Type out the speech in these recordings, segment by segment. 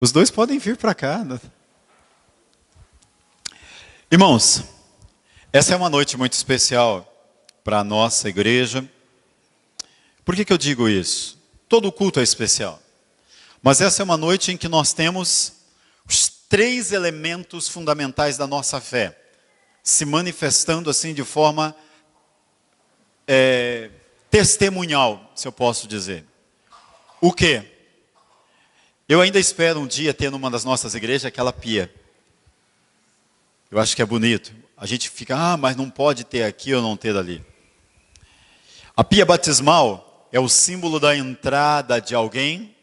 Os dois podem vir para cá, né? Irmãos, essa é uma noite muito especial para a nossa igreja. Por que eu digo isso? Todo culto é especial. Mas essa é uma noite em que nós temos os três elementos fundamentais da nossa fé se manifestando assim de forma testemunhal, se eu posso dizer. O quê? Eu ainda espero um dia ter numa das nossas igrejas aquela pia. Eu acho que é bonito. A gente fica, mas não pode ter aqui ou não ter ali. A pia batismal é o símbolo da entrada de alguém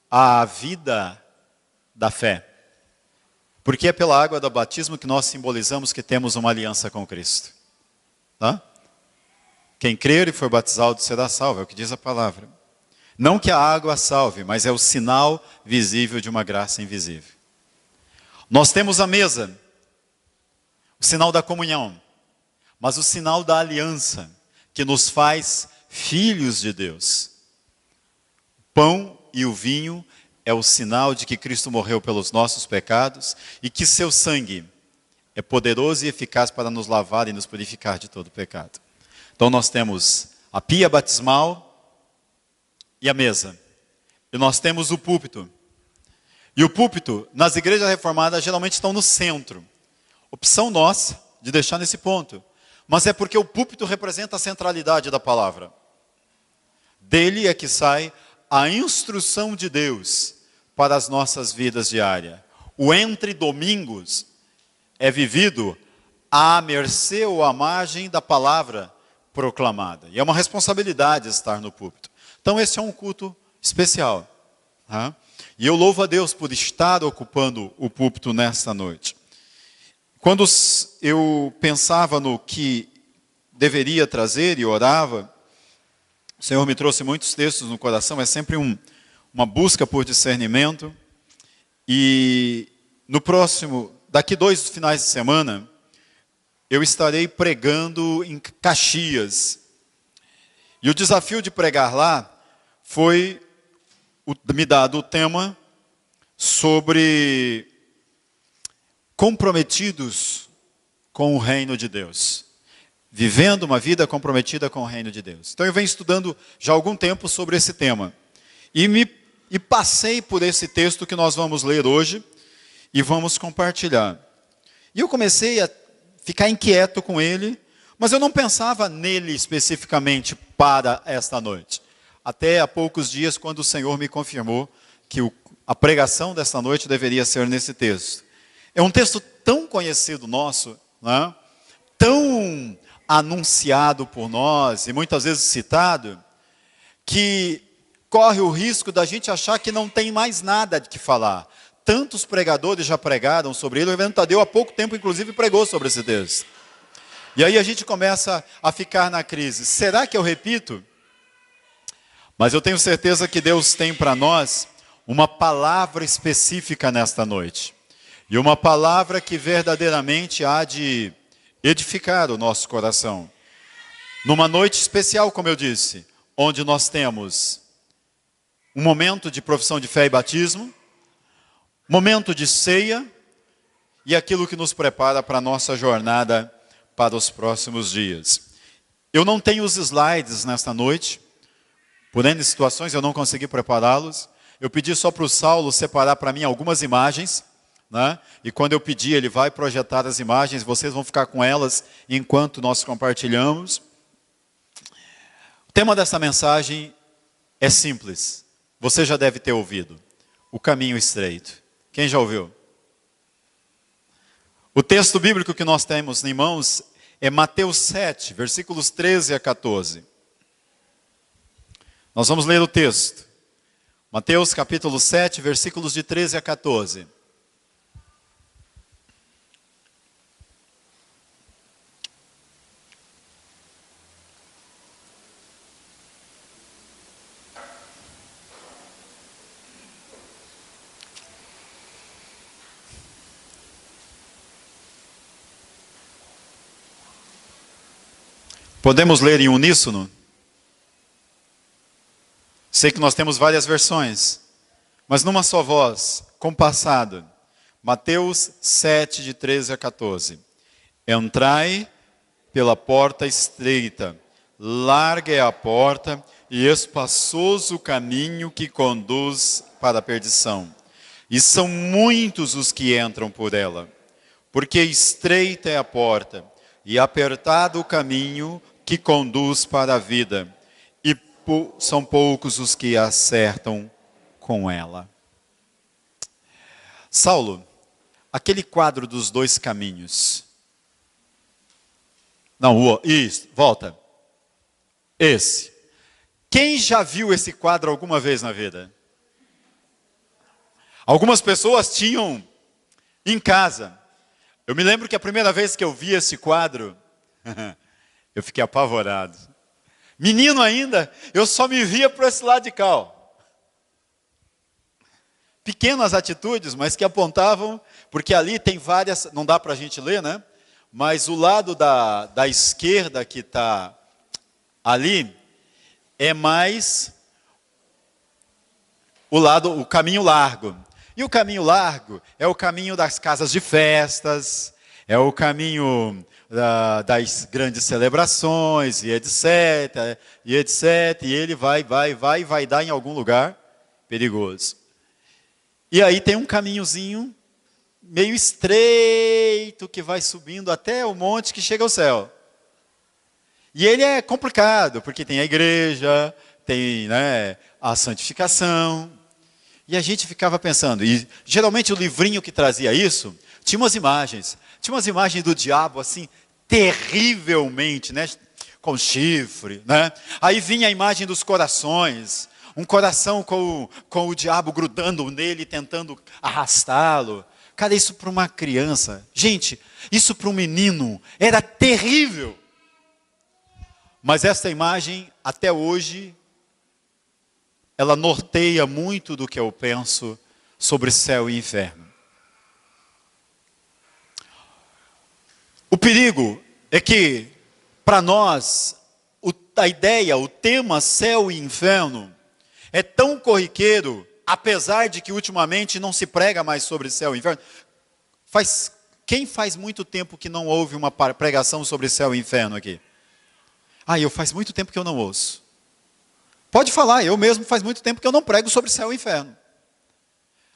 à vida da fé. Porque é pela água do batismo que nós simbolizamos que temos uma aliança com Cristo. Tá? Quem crer e for batizado será salvo, é o que diz a palavra. Não que a água salve, mas é o sinal visível de uma graça invisível. Nós temos a mesa, o sinal da comunhão, mas o sinal da aliança, que nos faz filhos de Deus. O pão e o vinho é o sinal de que Cristo morreu pelos nossos pecados e que seu sangue é poderoso e eficaz para nos lavar e nos purificar de todo pecado. Então nós temos a pia batismal e a mesa. E nós temos o púlpito. E o púlpito, nas igrejas reformadas, geralmente estão no centro. Opção nossa de deixar nesse ponto. Mas é porque o púlpito representa a centralidade da palavra. Dele é que sai a instrução de Deus para as nossas vidas diárias. O entre domingos é vivido à mercê ou à margem da palavra proclamada. E é uma responsabilidade estar no púlpito. Então esse é um culto especial. Tá? E eu louvo a Deus por estar ocupando o púlpito nesta noite. Quando eu pensava no que deveria trazer e orava, o Senhor me trouxe muitos textos no coração, é sempre uma busca por discernimento. E no próximo, daqui 2 finais de semana, eu estarei pregando em Caxias. E o desafio de pregar lá foi me dado o tema sobre comprometidos com o reino de Deus. Vivendo uma vida comprometida com o reino de Deus. Então eu venho estudando já há algum tempo sobre esse tema. E passei por esse texto que nós vamos ler hoje e vamos compartilhar. E eu comecei a ficar inquieto com ele, mas eu não pensava nele especificamente para esta noite. Até há poucos dias, quando o Senhor me confirmou que a pregação desta noite deveria ser nesse texto. É um texto tão conhecido nosso, né? Tão anunciado por nós e muitas vezes citado, que corre o risco da gente achar que não tem mais nada de que falar. Tantos pregadores já pregaram sobre ele, o reverendo Tadeu há pouco tempo inclusive pregou sobre esse texto. E aí a gente começa a ficar na crise. Será que eu repito? Mas eu tenho certeza que Deus tem para nós uma palavra específica nesta noite. E uma palavra que verdadeiramente há de edificar o nosso coração. Numa noite especial, como eu disse, onde nós temos um momento de profissão de fé e batismo, momento de ceia e aquilo que nos prepara para a nossa jornada para os próximos dias. Eu não tenho os slides nesta noite, por N situações eu não consegui prepará-los. Eu pedi só para o Saulo separar para mim algumas imagens, né? E quando eu pedi, ele vai projetar as imagens, vocês vão ficar com elas enquanto nós compartilhamos. O tema dessa mensagem é simples, você já deve ter ouvido, o caminho estreito. Quem já ouviu? O texto bíblico que nós temos em mãos é Mateus 7, versículos 13 a 14. Nós vamos ler o texto. Mateus capítulo 7, versículos de 13 a 14. Podemos ler em uníssono? Sei que nós temos várias versões, mas numa só voz, compassado. Mateus 7, de 13 a 14. Entrai pela porta estreita, larga é a porta e espaçoso o caminho que conduz para a perdição. E são muitos os que entram por ela, porque estreita é a porta e apertado o caminho que conduz para a vida, e são poucos os que acertam com ela. Saulo, aquele quadro dos dois caminhos. Não, isso, volta. Esse. Quem já viu esse quadro alguma vez na vida? Algumas pessoas tinham em casa. Eu me lembro que a primeira vez que eu vi esse quadro, eu fiquei apavorado. Menino ainda, eu só me via por esse lado de cá. Ó. Pequenas atitudes, mas que apontavam, porque ali tem várias, não dá para a gente ler, né? Mas o lado da esquerda que está ali é mais o caminho largo. E o caminho largo é o caminho das casas de festas, é o caminho das grandes celebrações, e etc, e etc. E ele vai dar em algum lugar perigoso. E aí tem um caminhozinho meio estreito que vai subindo até o monte que chega ao céu. E ele é complicado, porque tem a igreja, tem, né, a santificação. E a gente ficava pensando, e geralmente o livrinho que trazia isso, tinha umas imagens. Tinha umas imagens do diabo assim, terrivelmente, né, com chifre, né? Aí vinha a imagem dos corações, um coração com o diabo grudando nele, tentando arrastá-lo. Cara, isso para uma criança, gente, isso para um menino era terrível. Mas essa imagem, até hoje, ela norteia muito do que eu penso sobre céu e inferno. O perigo é que, para nós, a ideia, o tema céu e inferno é tão corriqueiro, apesar de que ultimamente não se prega mais sobre céu e inferno. Quem faz muito tempo que não ouve uma pregação sobre céu e inferno aqui? Eu faz muito tempo que eu não ouço. Pode falar, eu mesmo faz muito tempo que eu não prego sobre céu e inferno.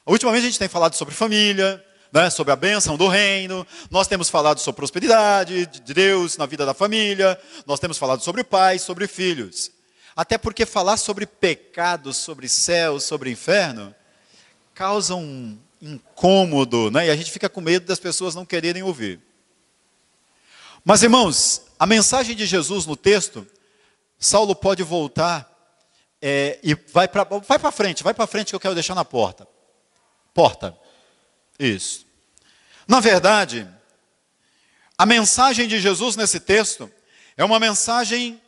Ultimamente a gente tem falado sobre família, né, sobre a bênção do reino, nós temos falado sobre prosperidade de Deus na vida da família, nós temos falado sobre pais, sobre filhos. Até porque falar sobre pecado, sobre céu, sobre inferno, causa um incômodo, né? E a gente fica com medo das pessoas não quererem ouvir. Mas, irmãos, a mensagem de Jesus no texto, Saulo pode voltar e vai para frente que eu quero deixar na porta. Porta. Isso. Na verdade, a mensagem de Jesus nesse texto é uma mensagem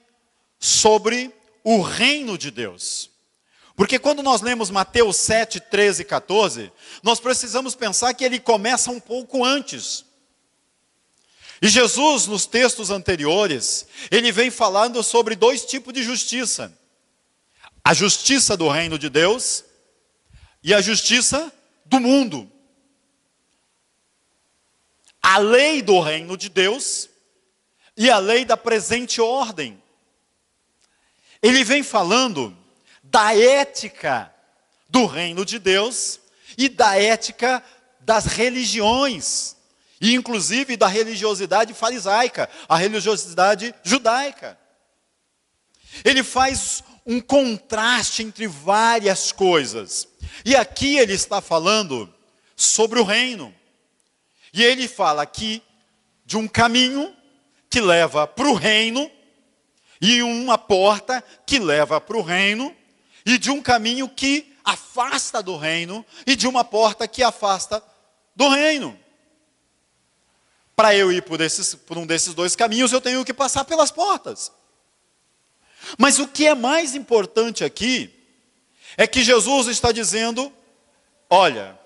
sobre o reino de Deus. Porque quando nós lemos Mateus 7, 13 e 14, nós precisamos pensar que ele começa um pouco antes. E Jesus, nos textos anteriores, ele vem falando sobre dois tipos de justiça. A justiça do reino de Deus e a justiça do mundo. A lei do reino de Deus e a lei da presente ordem. Ele vem falando da ética do reino de Deus e da ética das religiões, e inclusive da religiosidade farisaica, a religiosidade judaica. Ele faz um contraste entre várias coisas. E aqui ele está falando sobre o reino. E ele fala aqui de um caminho que leva para o reino, e uma porta que leva para o reino, e de um caminho que afasta do reino, e de uma porta que afasta do reino. Para eu ir por um desses dois caminhos, eu tenho que passar pelas portas. Mas o que é mais importante aqui, é que Jesus está dizendo, olha,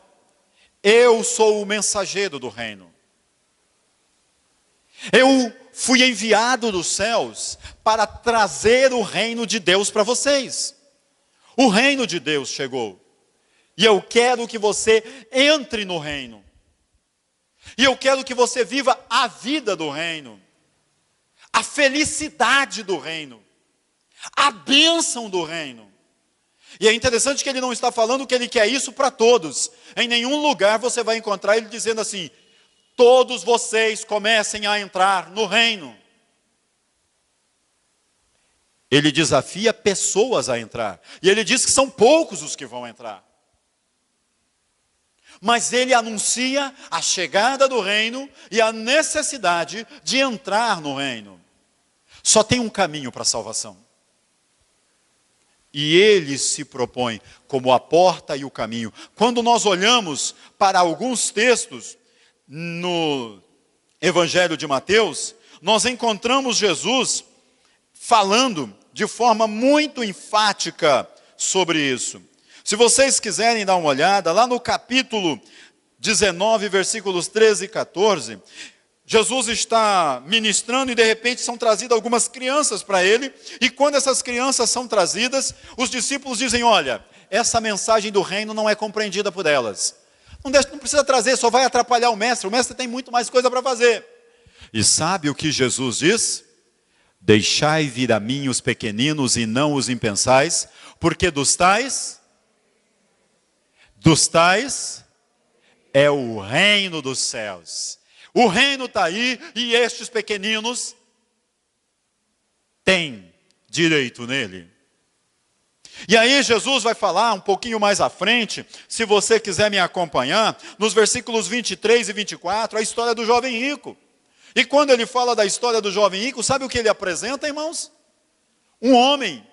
eu sou o mensageiro do reino. Eu fui enviado dos céus para trazer o reino de Deus para vocês. O reino de Deus chegou. E eu quero que você entre no reino. E eu quero que você viva a vida do reino. A felicidade do reino. A bênção do reino. E é interessante que ele não está falando que ele quer isso para todos. Em nenhum lugar você vai encontrar ele dizendo assim: todos vocês comecem a entrar no reino. Ele desafia pessoas a entrar. E ele diz que são poucos os que vão entrar. Mas ele anuncia a chegada do reino e a necessidade de entrar no reino. Só tem um caminho para a salvação. E ele se propõe como a porta e o caminho. Quando nós olhamos para alguns textos no Evangelho de Mateus, nós encontramos Jesus falando de forma muito enfática sobre isso. Se vocês quiserem dar uma olhada, lá no capítulo 19, versículos 13 e 14, Jesus está ministrando e de repente são trazidas algumas crianças para ele, e quando essas crianças são trazidas, os discípulos dizem: olha, essa mensagem do reino não é compreendida por elas. Não precisa trazer, só vai atrapalhar o mestre tem muito mais coisa para fazer. E sabe o que Jesus diz? Deixai vir a mim os pequeninos e não os impensais, porque dos tais é o reino dos céus. O reino está aí e estes pequeninos têm direito nele. E aí Jesus vai falar um pouquinho mais à frente, se você quiser me acompanhar, nos versículos 23 e 24, a história do jovem rico. E quando ele fala da história do jovem rico, sabe o que ele apresenta, irmãos? Um homem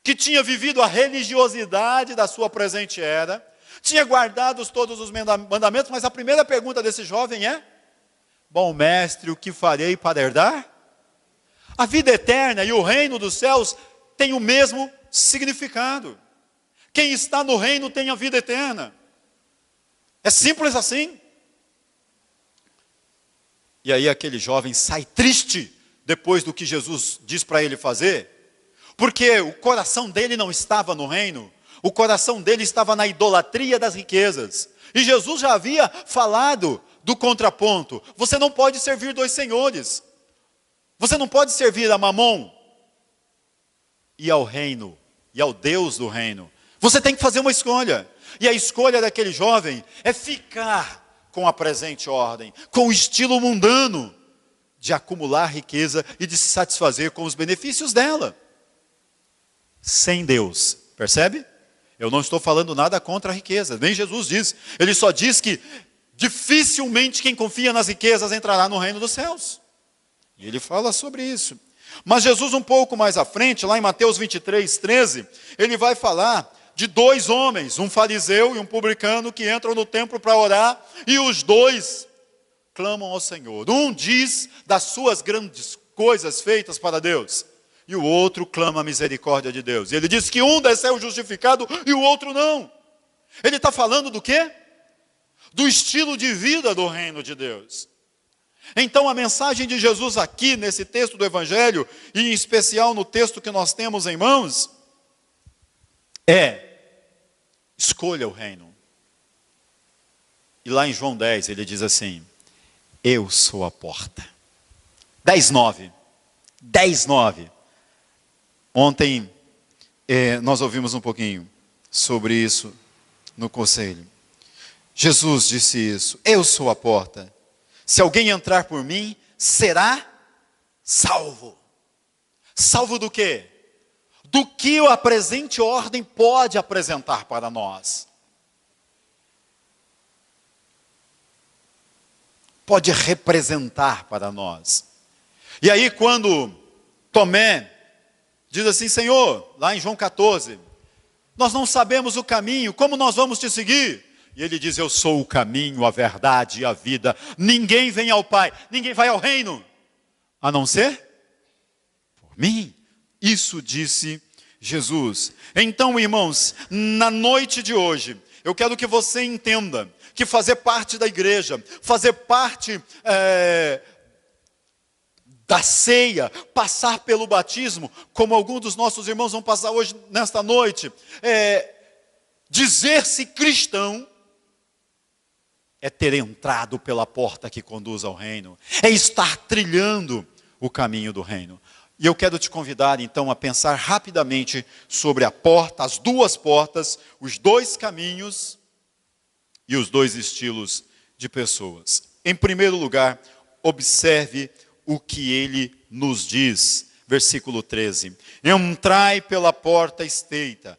que tinha vivido a religiosidade da sua presente era, tinha guardado todos os mandamentos, mas a primeira pergunta desse jovem é: bom mestre, o que farei para herdar? A vida eterna e o reino dos céus têm o mesmo significado. Quem está no reino tem a vida eterna. É simples assim. E aí aquele jovem sai triste depois do que Jesus diz para ele fazer, porque o coração dele não estava no reino, o coração dele estava na idolatria das riquezas. E Jesus já havia falado do contraponto: você não pode servir dois senhores. Você não pode servir a Mamon e ao reino, e ao Deus do reino. Você tem que fazer uma escolha. E a escolha daquele jovem é ficar com a presente ordem, com o estilo mundano de acumular riqueza e de se satisfazer com os benefícios dela. Sem Deus, percebe? Eu não estou falando nada contra a riqueza, nem Jesus diz. Ele só diz que dificilmente quem confia nas riquezas entrará no reino dos céus. E ele fala sobre isso. Mas Jesus, um pouco mais à frente, lá em Mateus 23, 13, ele vai falar de dois homens, um fariseu e um publicano, que entram no templo para orar, e os dois clamam ao Senhor. Um diz das suas grandes coisas feitas para Deus, e o outro clama a misericórdia de Deus. E ele diz que um desceu justificado e o outro não. Ele está falando do quê? Do estilo de vida do reino de Deus. Então a mensagem de Jesus aqui nesse texto do Evangelho, e em especial no texto que nós temos em mãos, é: escolha o reino. E lá em João 10 ele diz assim: eu sou a porta. 10:9. 10:9. Ontem nós ouvimos um pouquinho sobre isso no conselho. Jesus disse isso: eu sou a porta. Se alguém entrar por mim, será salvo. Salvo do quê? Do que a presente ordem pode apresentar para nós. Pode representar para nós. E aí quando Tomé diz assim: Senhor, lá em João 14, nós não sabemos o caminho, como nós vamos te seguir? E ele diz: eu sou o caminho, a verdade e a vida. Ninguém vem ao Pai, ninguém vai ao reino, a não ser por mim. Isso disse Jesus. Então, irmãos, na noite de hoje, eu quero que você entenda que fazer parte da igreja, fazer parte da ceia, passar pelo batismo, como alguns dos nossos irmãos vão passar hoje, nesta noite, dizer-se cristão é ter entrado pela porta que conduz ao reino, é estar trilhando o caminho do reino. E eu quero te convidar então a pensar rapidamente sobre a porta, as duas portas, os dois caminhos e os dois estilos de pessoas. Em primeiro lugar, observe o que ele nos diz. Versículo 13. Entrai pela porta estreita.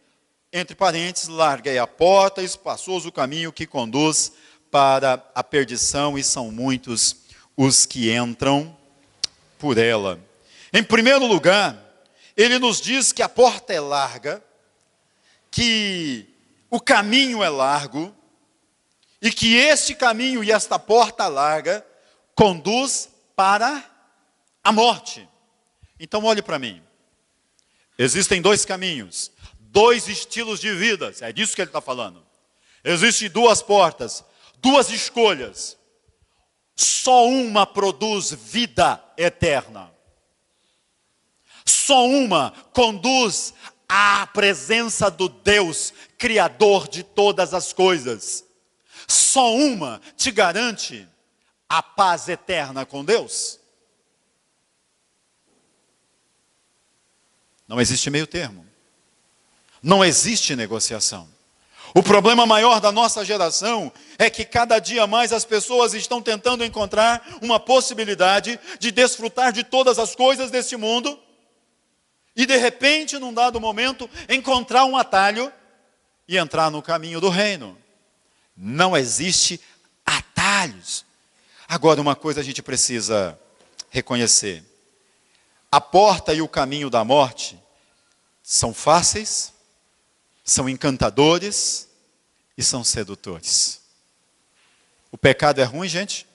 Entre parênteses, larga é a porta, espaçoso o caminho que conduz para a perdição, e são muitos os que entram por ela. Em primeiro lugar, ele nos diz que a porta é larga, que o caminho é largo, e que este caminho e esta porta larga conduz para a morte. Então olhe para mim. Existem dois caminhos, dois estilos de vida, é disso que ele está falando. Existem duas portas, duas escolhas. Só uma produz vida eterna. Só uma conduz à presença do Deus, Criador de todas as coisas. Só uma te garante a paz eterna com Deus. Não existe meio termo. Não existe negociação. O problema maior da nossa geração é que cada dia mais as pessoas estão tentando encontrar uma possibilidade de desfrutar de todas as coisas deste mundo e de repente, num dado momento, encontrar um atalho e entrar no caminho do reino. Não existe atalhos. Agora, uma coisa a gente precisa reconhecer. A porta e o caminho da morte são fáceis, são encantadores e são sedutores. O pecado é ruim, gente?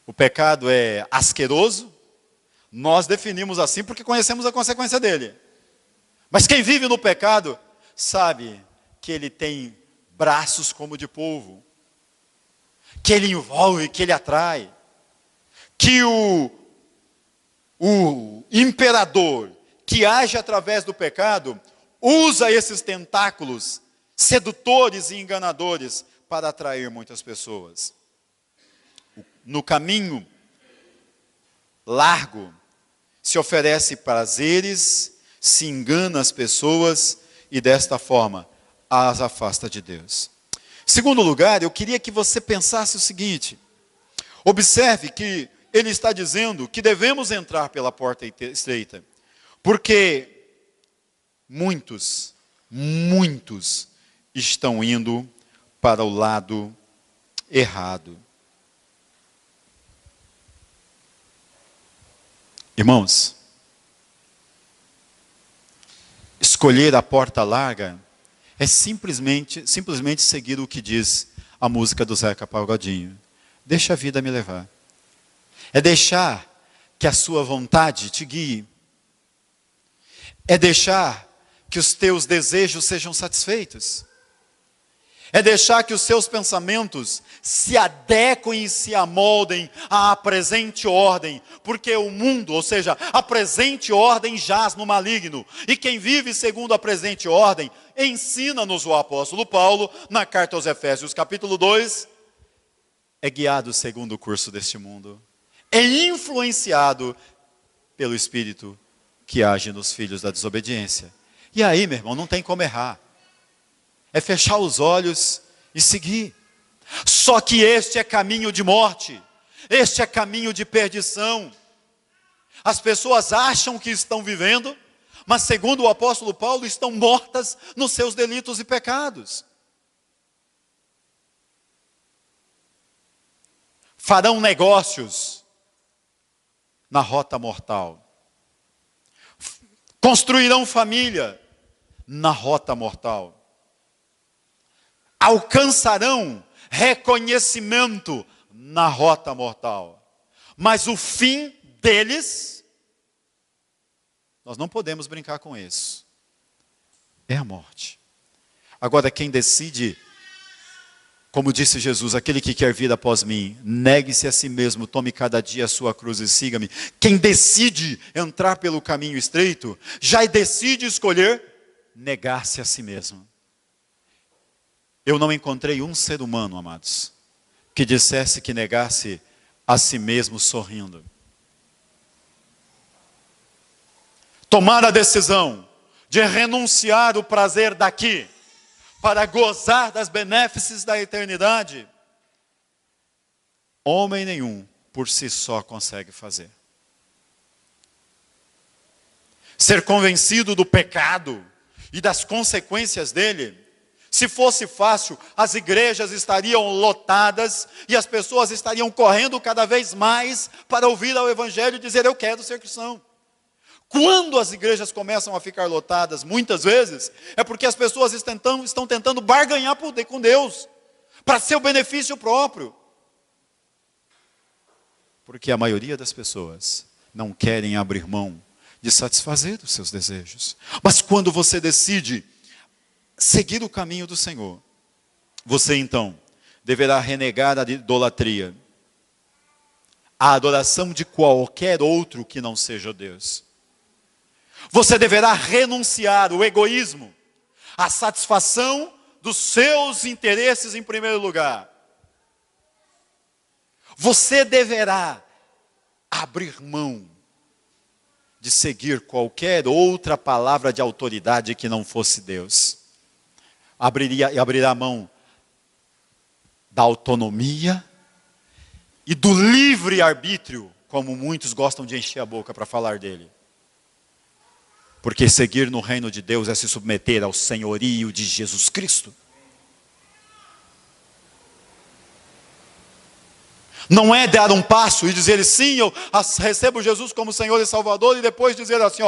O pecado é asqueroso? Nós definimos assim porque conhecemos a consequência dele. Mas quem vive no pecado sabe que ele tem braços como de polvo, que ele envolve, que ele atrai, que o imperador que age através do pecado usa esses tentáculos sedutores e enganadores para atrair muitas pessoas. No caminho largo se oferece prazeres, se engana as pessoas e desta forma as afasta de Deus. Segundo lugar, eu queria que você pensasse o seguinte: observe que ele está dizendo que devemos entrar pela porta estreita, porque muitos estão indo para o lado errado. Irmãos, escolher a porta larga é simplesmente seguir o que diz a música do Zeca Pagodinho. Deixa a vida me levar. É deixar que a sua vontade te guie. É deixar que os teus desejos sejam satisfeitos. É deixar que os seus pensamentos se adequem e se amoldem à presente ordem, porque o mundo, ou seja, a presente ordem jaz no maligno, e quem vive segundo a presente ordem, ensina-nos o apóstolo Paulo, na carta aos Efésios capítulo 2, é guiado segundo o curso deste mundo, é influenciado pelo Espírito que age nos filhos da desobediência. E aí, meu irmão, não tem como errar. É fechar os olhos e seguir. Só que este é caminho de morte. Este é caminho de perdição. As pessoas acham que estão vivendo, mas segundo o apóstolo Paulo, estão mortas nos seus delitos e pecados. Farão negócios na rota mortal. Construirão família na rota mortal. Alcançarão reconhecimento na rota mortal. Mas o fim deles, nós não podemos brincar com isso. É a morte. Agora, quem decide, como disse Jesus, aquele que quer vir após mim, negue-se a si mesmo, tome cada dia a sua cruz e siga-me. Quem decide entrar pelo caminho estreito, já decide escolher negar-se a si mesmo. Eu não encontrei um ser humano, amados, que dissesse que negasse a si mesmo sorrindo. Tomar a decisão de renunciar o prazer daqui para gozar das benéfices da eternidade, homem nenhum por si só consegue fazer. Ser convencido do pecado e das consequências dele, se fosse fácil, as igrejas estariam lotadas e as pessoas estariam correndo cada vez mais para ouvir ao Evangelho e dizer: eu quero ser cristão. Quando as igrejas começam a ficar lotadas, muitas vezes, é porque as pessoas estão tentando barganhar com Deus, para seu benefício próprio. Porque a maioria das pessoas não querem abrir mão de satisfazer os seus desejos. Mas quando você decide seguir o caminho do Senhor, você então deverá renegar a idolatria, a adoração de qualquer outro que não seja Deus. Você deverá renunciar o egoísmo, a satisfação dos seus interesses em primeiro lugar. Você deverá abrir mão de seguir qualquer outra palavra de autoridade que não fosse Deus. Abrirá mão da autonomia e do livre-arbítrio, como muitos gostam de encher a boca para falar dele. Porque seguir no reino de Deus é se submeter ao senhorio de Jesus Cristo. Não é dar um passo e dizer sim, eu recebo Jesus como Senhor e Salvador, e depois dizer assim,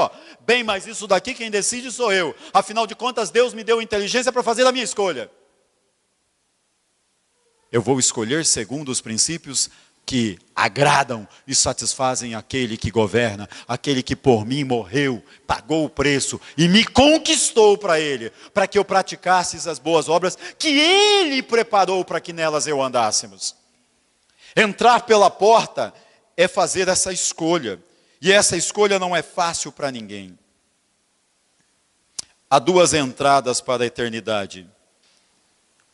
bem, mas isso daqui quem decide sou eu. Afinal de contas, Deus me deu inteligência para fazer a minha escolha. Eu vou escolher segundo os princípios que agradam e satisfazem aquele que governa, aquele que por mim morreu, pagou o preço e me conquistou para Ele, para que eu praticasse as boas obras que Ele preparou para que nelas eu andássemos. Entrar pela porta é fazer essa escolha, e essa escolha não é fácil para ninguém. Há duas entradas para a eternidade,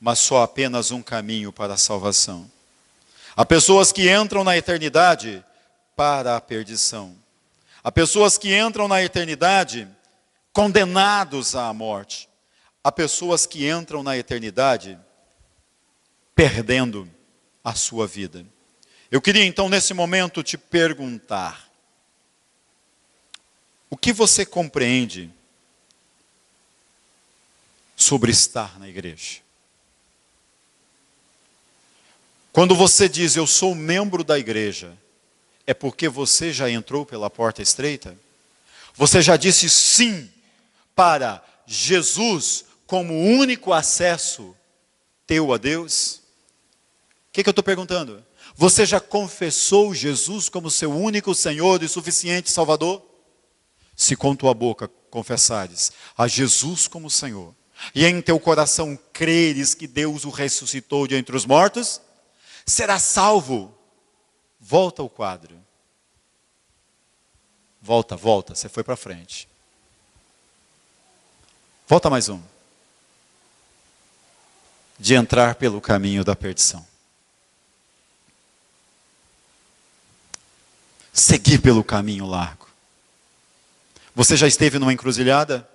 mas só apenas um caminho para a salvação. Há pessoas que entram na eternidade para a perdição. Há pessoas que entram na eternidade condenados à morte. Há pessoas que entram na eternidade perdendo a sua vida. Eu queria então nesse momento te perguntar: o que você compreende sobre estar na igreja? Quando você diz eu sou membro da igreja, é porque você já entrou pela porta estreita? Você já disse sim para Jesus como único acesso teu a Deus? O que eu estou perguntando? Você já confessou Jesus como seu único Senhor e suficiente Salvador? Se com tua boca confessares a Jesus como Senhor, e em teu coração creres que Deus o ressuscitou de entre os mortos, será salvo. Volta ao quadro. Volta, você foi para frente. Volta mais um. De entrar pelo caminho da perdição. Seguir pelo caminho largo. Você já esteve numa encruzilhada?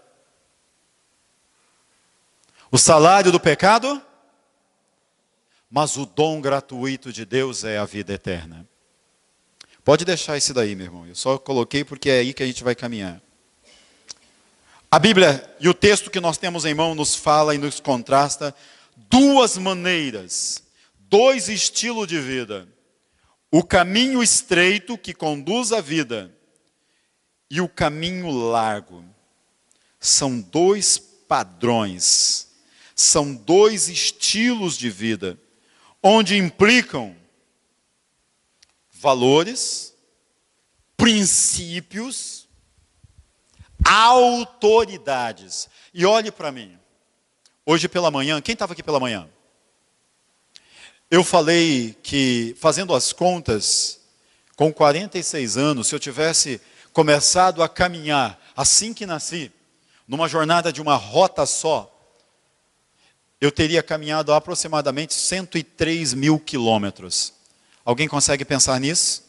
O salário do pecado? Mas o dom gratuito de Deus é a vida eterna. Pode deixar isso daí, meu irmão. Eu só coloquei porque é aí que a gente vai caminhar. A Bíblia e o texto que nós temos em mão nos fala e nos contrasta duas maneiras, dois estilos de vida. O caminho estreito que conduz à vida e o caminho largo. São dois padrões, são dois estilos de vida, onde implicam valores, princípios, autoridades. E olhe para mim, hoje pela manhã, quem estava aqui pela manhã? Eu falei que, fazendo as contas, com 46 anos, se eu tivesse começado a caminhar assim que nasci, numa jornada de uma rota só, eu teria caminhado aproximadamente 103 mil quilômetros. Alguém consegue pensar nisso?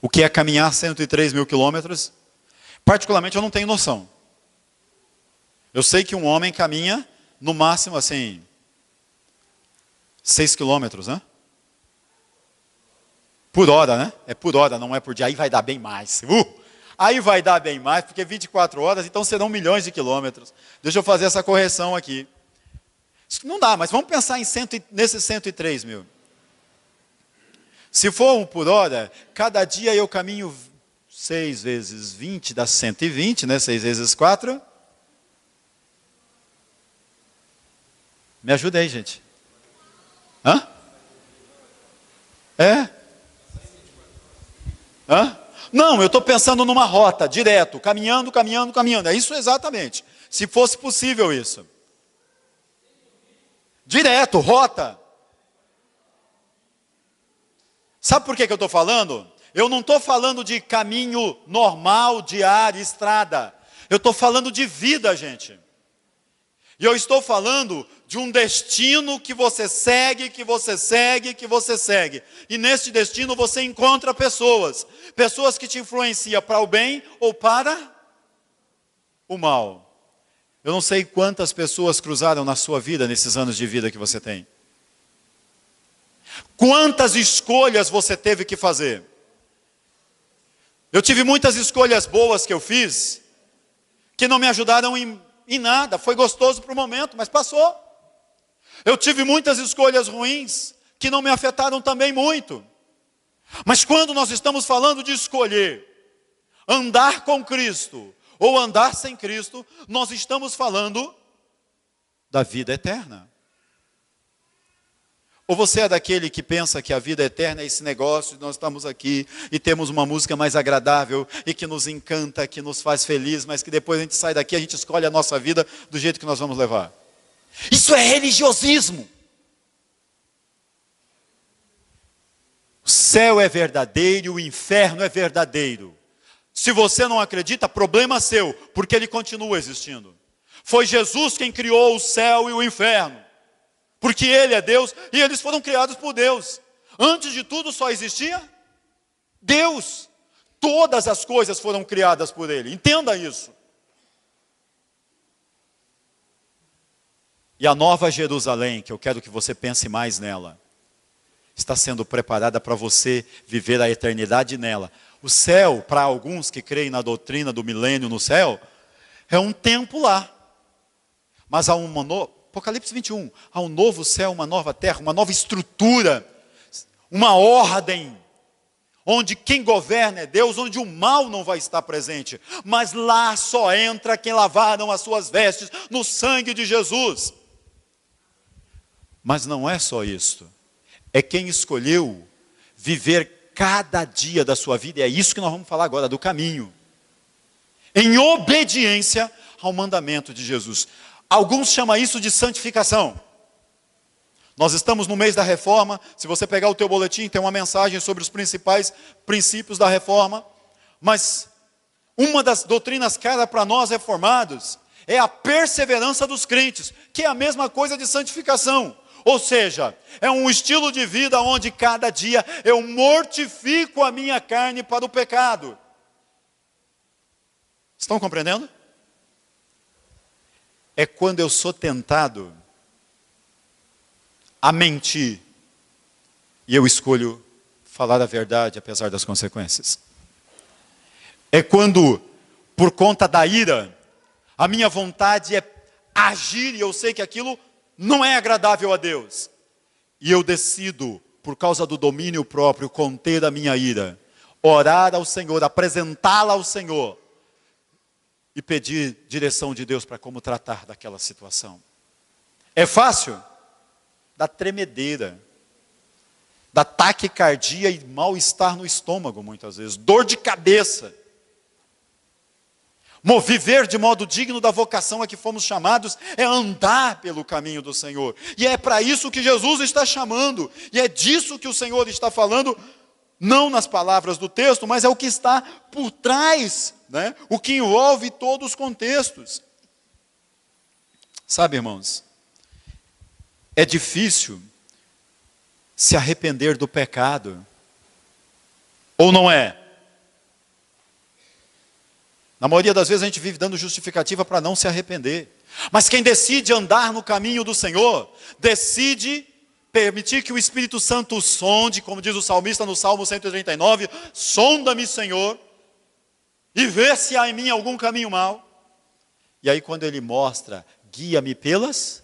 O que é caminhar 103 mil quilômetros? Particularmente eu não tenho noção. Eu sei que um homem caminha no máximo assim, 6 quilômetros, né? Por hora, né? É por hora, não é por dia. Aí vai dar bem mais. Aí vai dar bem mais, porque 24 horas, então serão milhões de quilômetros. Deixa eu fazer essa correção aqui. Não dá, mas vamos pensar nesses 103 mil. Se for 1 por hora, cada dia eu caminho 6 vezes 20 dá 120, né? 6 vezes 4. Me ajuda aí, gente. Hã? É? Hã? Não, eu estou pensando numa rota, direto, caminhando. É isso exatamente. Se fosse possível isso. Direto, rota. Sabe por que eu estou falando? Eu não estou falando de caminho normal, diário, estrada. Eu estou falando de vida, gente. E eu estou falando de um destino que você segue. E nesse destino você encontra pessoas. Pessoas que te influenciam para o bem ou para o mal. Eu não sei quantas pessoas cruzaram na sua vida nesses anos de vida que você tem. Quantas escolhas você teve que fazer? Eu tive muitas escolhas boas que eu fiz, que não me ajudaram em nada. Foi gostoso para o momento, mas passou. Eu tive muitas escolhas ruins, que não me afetaram também muito. Mas quando nós estamos falando de escolher andar com Cristo ou andar sem Cristo, nós estamos falando da vida eterna. Ou você é daquele que pensa que a vida eterna é esse negócio, nós estamos aqui e temos uma música mais agradável e que nos encanta, que nos faz feliz, mas que depois a gente sai daqui, a gente escolhe a nossa vida do jeito que nós vamos levar. Isso é religiosismo. O céu é verdadeiro, o inferno é verdadeiro. Se você não acredita, problema seu, porque ele continua existindo. Foi Jesus quem criou o céu e o inferno. Porque Ele é Deus e eles foram criados por Deus. Antes de tudo só existia Deus. Todas as coisas foram criadas por Ele. Entenda isso. E a nova Jerusalém, que eu quero que você pense mais nela, está sendo preparada para você viver a eternidade nela. O céu, para alguns que creem na doutrina do milênio no céu, é um tempo lá. Mas há Apocalipse 21, há um novo céu, uma nova terra, uma nova estrutura, uma ordem, onde quem governa é Deus, onde o mal não vai estar presente, mas lá só entra quem lavaram as suas vestes no sangue de Jesus. Mas não é só isso, é quem escolheu viver cada dia da sua vida, e é isso que nós vamos falar agora, do caminho, em obediência ao mandamento de Jesus. Alguns chamam isso de santificação. Nós estamos no mês da reforma. Se você pegar o teu boletim, tem uma mensagem sobre os principais princípios da reforma. Mas uma das doutrinas cara para nós reformados é a perseverança dos crentes, que é a mesma coisa de santificação. Ou seja, é um estilo de vida onde cada dia eu mortifico a minha carne para o pecado. Estão compreendendo? É quando eu sou tentado a mentir e eu escolho falar a verdade apesar das consequências. É quando, por conta da ira, a minha vontade é agir e eu sei que aquilo não é agradável a Deus. E eu decido, por causa do domínio próprio, conter a minha ira, orar ao Senhor, apresentá-la ao Senhor, e pedir direção de Deus para como tratar daquela situação. É fácil? Dá tremedeira, dá taquicardia e mal-estar no estômago muitas vezes, dor de cabeça. Viver de modo digno da vocação a que fomos chamados é andar pelo caminho do Senhor. E é para isso que Jesus está chamando, e é disso que o Senhor está falando não nas palavras do texto, mas é o que está por trás, né? O que envolve todos os contextos. Sabe, irmãos, é difícil se arrepender do pecado, ou não é? Na maioria das vezes a gente vive dando justificativa para não se arrepender. Mas quem decide andar no caminho do Senhor, decide permitir que o Espírito Santo sonde, como diz o salmista no Salmo 139, sonda-me, Senhor, e vê se há em mim algum caminho mau. E aí quando Ele mostra, guia-me pelas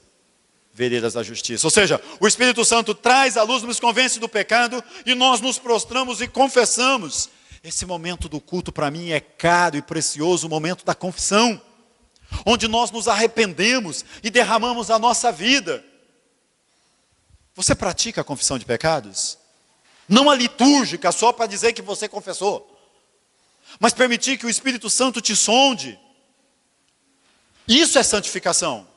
veredas da justiça. Ou seja, o Espírito Santo traz a luz, nos convence do pecado, e nós nos prostramos e confessamos. Esse momento do culto para mim é caro e precioso, o momento da confissão, onde nós nos arrependemos e derramamos a nossa vida. Você pratica a confissão de pecados? Não a litúrgica, só para dizer que você confessou, mas permitir que o Espírito Santo te sonde. Isso é santificação,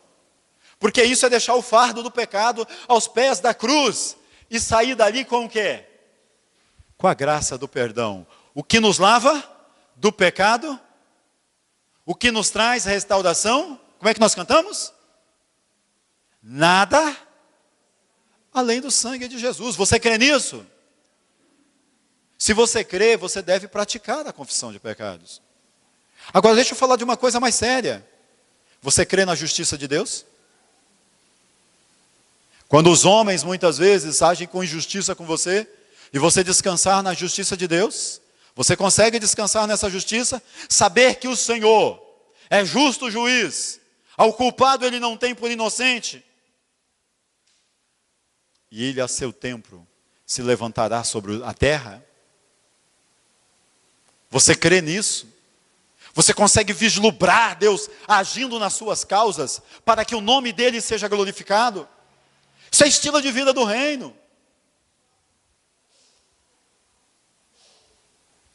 porque isso é deixar o fardo do pecado aos pés da cruz e sair dali com o quê? Com a graça do perdão. O que nos lava do pecado, o que nos traz restauração. Como é que nós cantamos? Nada além do sangue de Jesus. Você crê nisso? Se você crê, você deve praticar a confissão de pecados. Agora deixa eu falar de uma coisa mais séria. Você crê na justiça de Deus? Quando os homens muitas vezes agem com injustiça com você, e você descansar na justiça de Deus, você consegue descansar nessa justiça? Saber que o Senhor é justo juiz, ao culpado Ele não tem por inocente, e Ele a seu tempo se levantará sobre a terra? Você crê nisso? Você consegue vislumbrar Deus agindo nas suas causas, para que o nome dEle seja glorificado? Isso é estilo de vida do reino.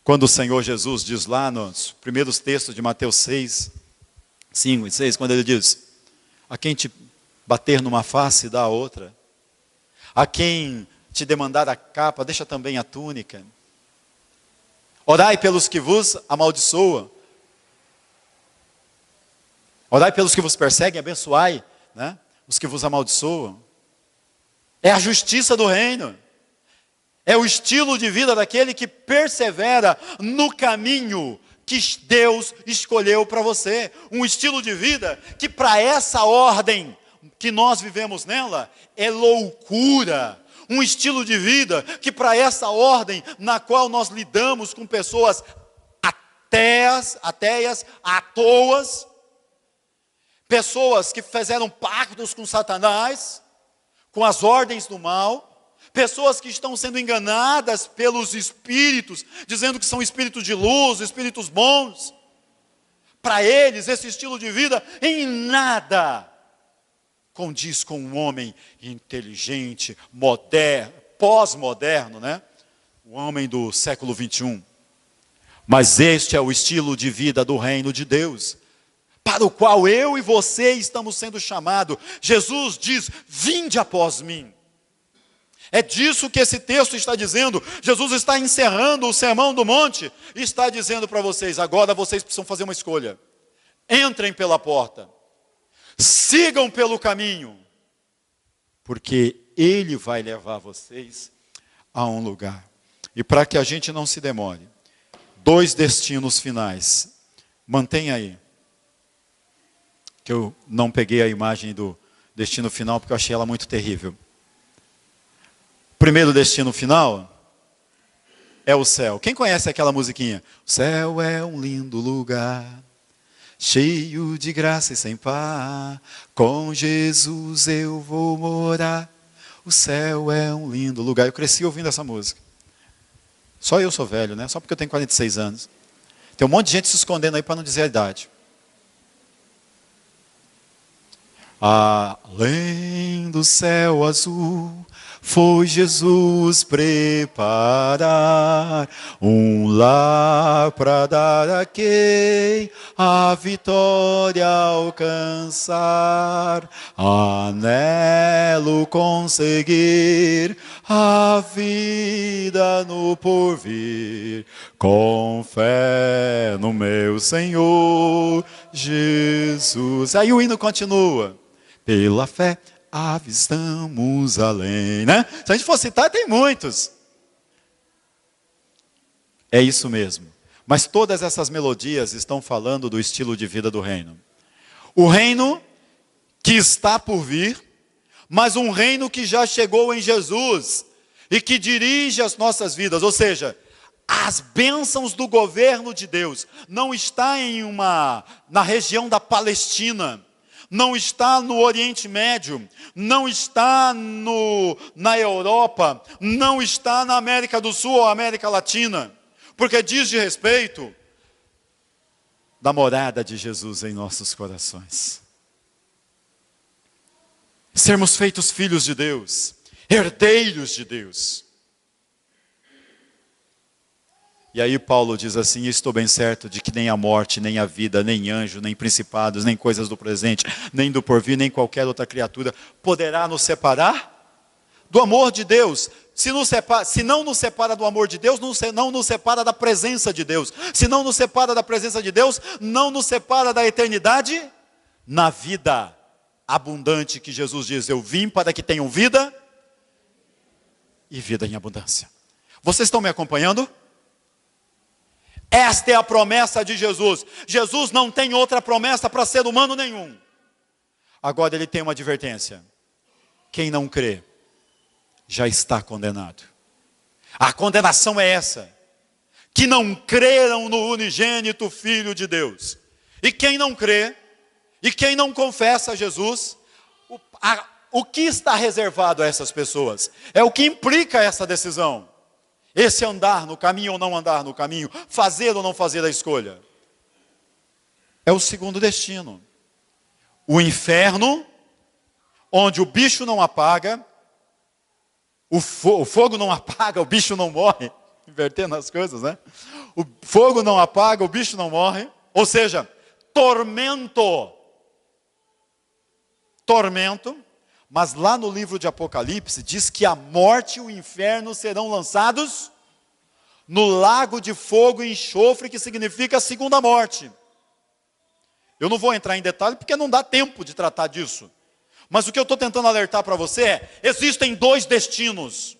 Quando o Senhor Jesus diz lá nos primeiros textos de Mateus 6, 5 e 6, quando Ele diz: a quem te bater numa face, dá a outra. A quem te demandar a capa, deixa também a túnica. Orai pelos que vos amaldiçoam. Orai pelos que vos perseguem, abençoai, né, os que vos amaldiçoam. É a justiça do reino. É o estilo de vida daquele que persevera no caminho que Deus escolheu para você. Um estilo de vida que para essa ordem que nós vivemos nela é loucura. Um estilo de vida que para essa ordem na qual nós lidamos com pessoas ateias, atoas, pessoas que fizeram pactos com Satanás, com as ordens do mal, pessoas que estão sendo enganadas pelos espíritos, dizendo que são espíritos de luz, espíritos bons. Para eles, esse estilo de vida em nada condiz com um homem inteligente, moderno, pós-moderno, né? O homem do século 21. Mas este é o estilo de vida do reino de Deus, para o qual eu e você estamos sendo chamados. Jesus diz: vinde após mim. É disso que esse texto está dizendo. Jesus está encerrando o Sermão do Monte e está dizendo para vocês: agora vocês precisam fazer uma escolha. Entrem pela porta, sigam pelo caminho, porque Ele vai levar vocês a um lugar. E para que a gente não se demore, 2 destinos finais. Mantenha aí, que eu não peguei a imagem do destino final, porque eu achei ela muito terrível. Primeiro destino final é o céu. Quem conhece aquela musiquinha? O céu é um lindo lugar, cheio de graça e sem par, com Jesus eu vou morar. O céu é um lindo lugar. Eu cresci ouvindo essa música. Só eu sou velho, né? Só porque eu tenho 46 anos. Tem um monte de gente se escondendo aí para não dizer a idade. Além do céu azul, foi Jesus preparar um lar para dar a quem a vitória alcançar, anelo conseguir a vida no porvir, com fé no meu Senhor Jesus. Aí o hino continua, pela fé avistamos além, né? Se a gente for citar, tem muitos. É isso mesmo. Mas todas essas melodias estão falando do estilo de vida do reino. O reino que está por vir, mas um reino que já chegou em Jesus e que dirige as nossas vidas. Ou seja, as bênçãos do governo de Deus não está na região da Palestina, não está no Oriente Médio, não está na Europa, não está na América do Sul ou América Latina, porque diz de respeito da morada de Jesus em nossos corações. Sermos feitos filhos de Deus, herdeiros de Deus. E aí Paulo diz assim, estou bem certo de que nem a morte, nem a vida, nem anjo, nem principados, nem coisas do presente, nem do porvir, nem qualquer outra criatura poderá nos separar do amor de Deus. Se não nos separa do amor de Deus, não nos separa da presença de Deus. Se não nos separa da presença de Deus, não nos separa da eternidade na vida abundante que Jesus diz, eu vim para que tenham vida e vida em abundância. Vocês estão me acompanhando? Esta é a promessa de Jesus. Jesus não tem outra promessa para ser humano nenhum. Agora ele tem uma advertência. Quem não crê, já está condenado. A condenação é essa. Que não creram no unigênito Filho de Deus. E quem não crê, e quem não confessa Jesus, o que está reservado a essas pessoas? É o que implica essa decisão. Esse andar no caminho ou não andar no caminho, fazer ou não fazer a escolha. É o segundo destino. O inferno, onde o bicho não apaga, o fogo não apaga, o bicho não morre. Invertendo as coisas, né? O fogo não apaga, o bicho não morre. Ou seja, tormento. Tormento. Mas lá no livro de Apocalipse, diz que a morte e o inferno serão lançados no lago de fogo e enxofre, que significa a segunda morte. Eu não vou entrar em detalhe, porque não dá tempo de tratar disso. Mas o que eu estou tentando alertar para você é, existem dois destinos.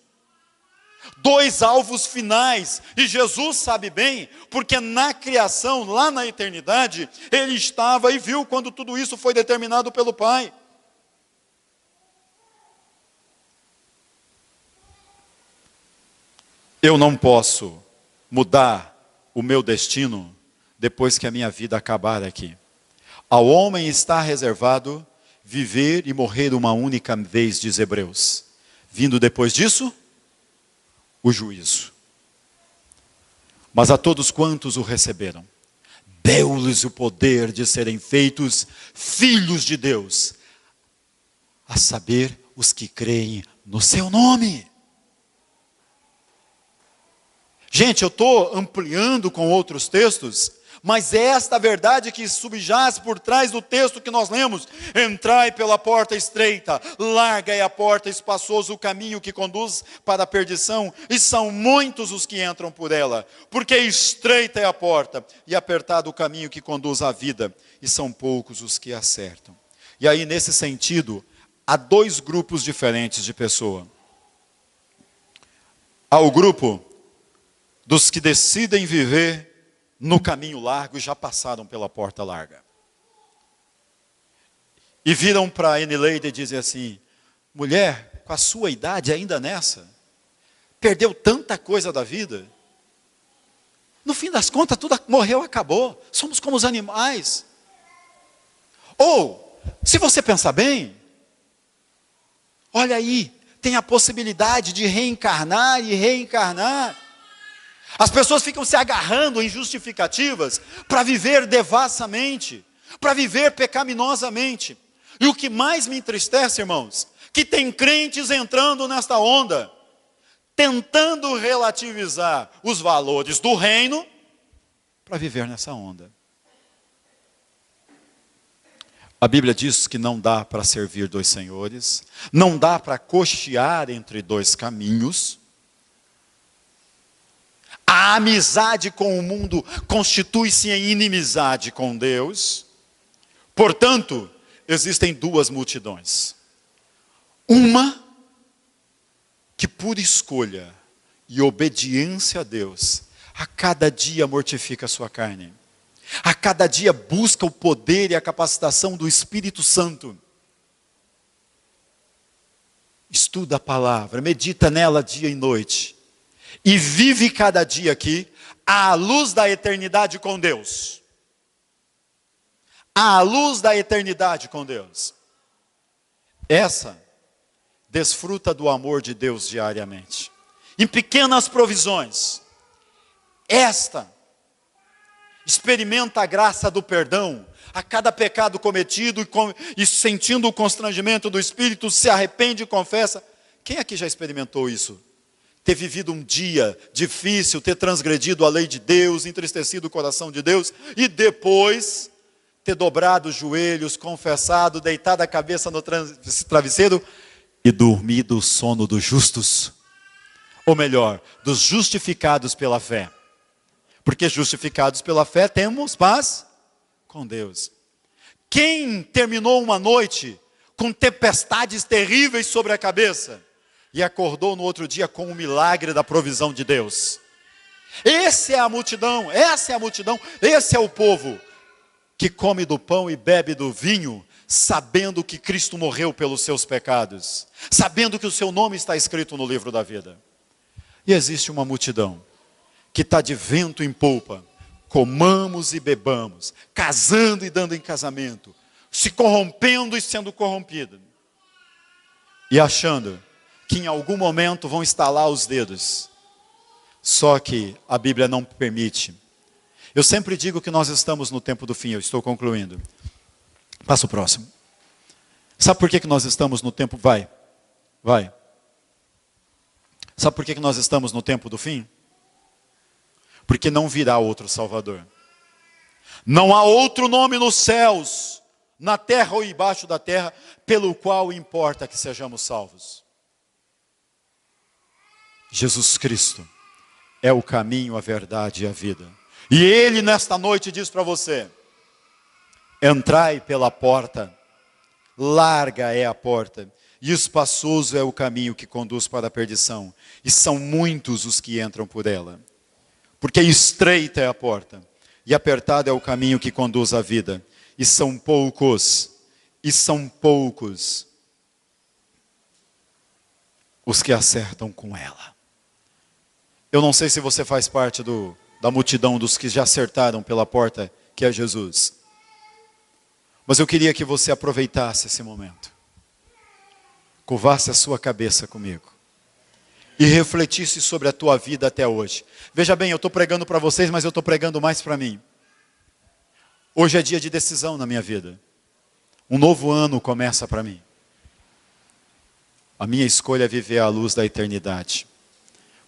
Dois alvos finais. E Jesus sabe bem, porque na criação, lá na eternidade, Ele estava e viu quando tudo isso foi determinado pelo Pai. Eu não posso mudar o meu destino depois que a minha vida acabar aqui. Ao homem está reservado viver e morrer uma única vez, diz Hebreus. Vindo depois disso, o juízo. Mas a todos quantos o receberam, deu-lhes o poder de serem feitos filhos de Deus, a saber, os que creem no seu nome. Gente, eu estou ampliando com outros textos, mas é esta verdade que subjaz por trás do texto que nós lemos. Entrai pela porta estreita, larga é a porta, espaçoso o caminho que conduz para a perdição, e são muitos os que entram por ela. Porque estreita é a porta, e apertado o caminho que conduz à vida, e são poucos os que acertam. E aí, nesse sentido, há dois grupos diferentes de pessoa. Há o grupo dos que decidem viver no caminho largo e já passaram pela porta larga. E viram para a Enileide e dizem assim, mulher, com a sua idade ainda nessa, perdeu tanta coisa da vida, no fim das contas tudo morreu, acabou, somos como os animais. Ou, se você pensar bem, olha aí, tem a possibilidade de reencarnar e reencarnar. As pessoas ficam se agarrando em justificativas para viver devassamente, para viver pecaminosamente. E o que mais me entristece, irmãos, que tem crentes entrando nesta onda, tentando relativizar os valores do reino para viver nessa onda. A Bíblia diz que não dá para servir dois senhores, não dá para cochear entre dois caminhos. A amizade com o mundo constitui-se em inimizade com Deus. Portanto, existem duas multidões. Uma que por escolha e obediência a Deus, a cada dia mortifica a sua carne. A cada dia busca o poder e a capacitação do Espírito Santo. Estuda a palavra, medita nela dia e noite. E vive cada dia aqui à luz da eternidade com Deus. À luz da eternidade com Deus. Essa desfruta do amor de Deus diariamente. Em pequenas provisões. Esta experimenta a graça do perdão a cada pecado cometido e sentindo o constrangimento do Espírito, se arrepende e confessa. Quem aqui já experimentou isso? Ter vivido um dia difícil, ter transgredido a lei de Deus, entristecido o coração de Deus, e depois ter dobrado os joelhos, confessado, deitado a cabeça no travesseiro e dormido o sono dos justos. Ou melhor, dos justificados pela fé. Porque justificados pela fé temos paz com Deus. Quem terminou uma noite com tempestades terríveis sobre a cabeça e acordou no outro dia com o milagre da provisão de Deus? Essa é a multidão, esse é o povo que come do pão e bebe do vinho, sabendo que Cristo morreu pelos seus pecados, sabendo que o seu nome está escrito no livro da vida. E existe uma multidão que está de vento em polpa, comamos e bebamos, casando e dando em casamento, se corrompendo e sendo corrompida, e achando que em algum momento vão estalar os dedos. Só que a Bíblia não permite. Eu sempre digo que nós estamos no tempo do fim, eu estou concluindo. Passa o próximo. Sabe por que nós estamos no tempo? Vai. Sabe por que nós estamos no tempo do fim? Porque não virá outro Salvador. Não há outro nome nos céus, na terra ou embaixo da terra, pelo qual importa que sejamos salvos. Jesus Cristo é o caminho, a verdade e a vida. E Ele nesta noite diz para você: entrai pela porta, larga é a porta, e espaçoso é o caminho que conduz para a perdição, e são muitos os que entram por ela. Porque estreita é a porta, e apertado é o caminho que conduz à vida, e são poucos os que acertam com ela. Eu não sei se você faz parte da multidão dos que já acertaram pela porta, que é Jesus. Mas eu queria que você aproveitasse esse momento, curvasse a sua cabeça comigo e refletisse sobre a tua vida até hoje. Veja bem, eu estou pregando para vocês, mas eu estou pregando mais para mim. Hoje é dia de decisão na minha vida. Um novo ano começa para mim. A minha escolha é viver à luz da eternidade,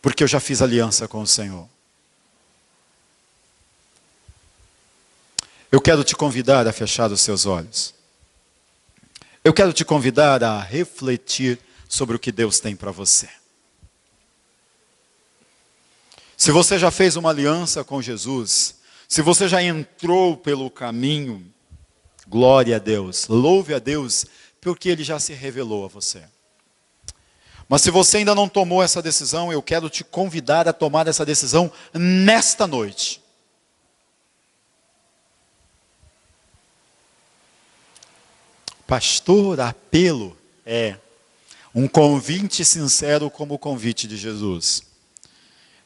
porque eu já fiz aliança com o Senhor. Eu quero te convidar a fechar os seus olhos. Eu quero te convidar a refletir sobre o que Deus tem para você. Se você já fez uma aliança com Jesus, se você já entrou pelo caminho, glória a Deus, louve a Deus, porque Ele já se revelou a você. Mas se você ainda não tomou essa decisão, eu quero te convidar a tomar essa decisão nesta noite. Pastor, apelo é um convite sincero como o convite de Jesus.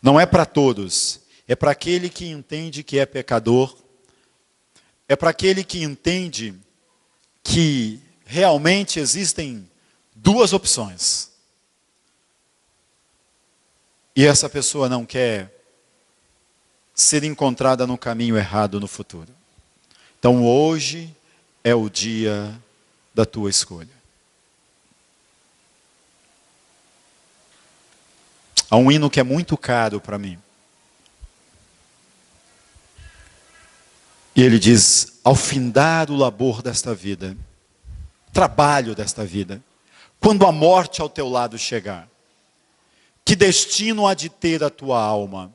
Não é para todos, é para aquele que entende que é pecador, é para aquele que entende que realmente existem duas opções. E essa pessoa não quer ser encontrada no caminho errado no futuro. Então hoje é o dia da tua escolha. Há um hino que é muito caro para mim. E ele diz: ao findar o labor desta vida, trabalho desta vida, quando a morte ao teu lado chegar, que destino há de ter a tua alma?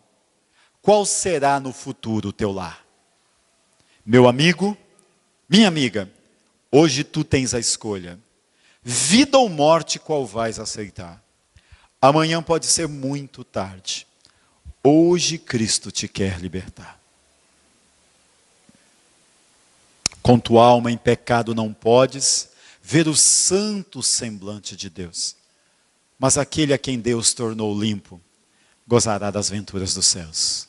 Qual será no futuro o teu lar? Meu amigo, minha amiga, hoje tu tens a escolha. Vida ou morte, qual vais aceitar? Amanhã pode ser muito tarde. Hoje Cristo te quer libertar. Com tua alma em pecado não podes ver o santo semblante de Deus. Mas aquele a quem Deus tornou limpo, gozará das venturas dos céus.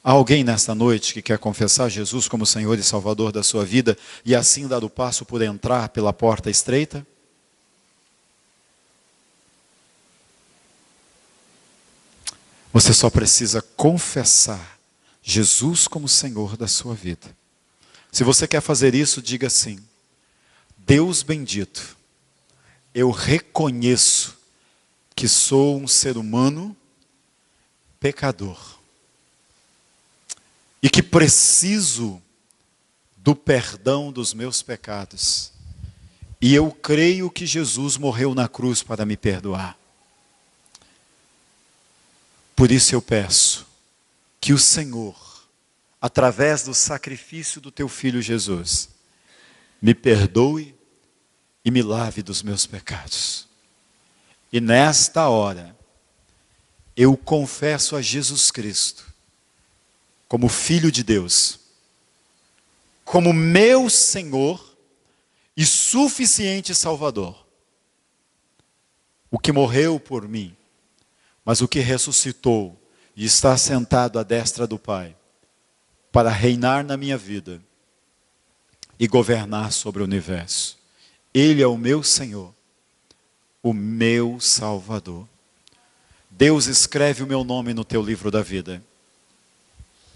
Há alguém nesta noite que quer confessar Jesus como Senhor e Salvador da sua vida e assim dar o passo por entrar pela porta estreita? Você só precisa confessar Jesus como Senhor da sua vida. Se você quer fazer isso, diga assim: Deus bendito, eu reconheço que sou um ser humano pecador e que preciso do perdão dos meus pecados. E eu creio que Jesus morreu na cruz para me perdoar. Por isso eu peço que o Senhor, através do sacrifício do teu Filho Jesus, me perdoe e me lave dos meus pecados. E nesta hora, eu confesso a Jesus Cristo como Filho de Deus, como meu Senhor e suficiente Salvador. O que morreu por mim, mas o que ressuscitou e está sentado à destra do Pai, para reinar na minha vida e governar sobre o universo. Ele é o meu Senhor, o meu Salvador. Deus escreve o meu nome no teu livro da vida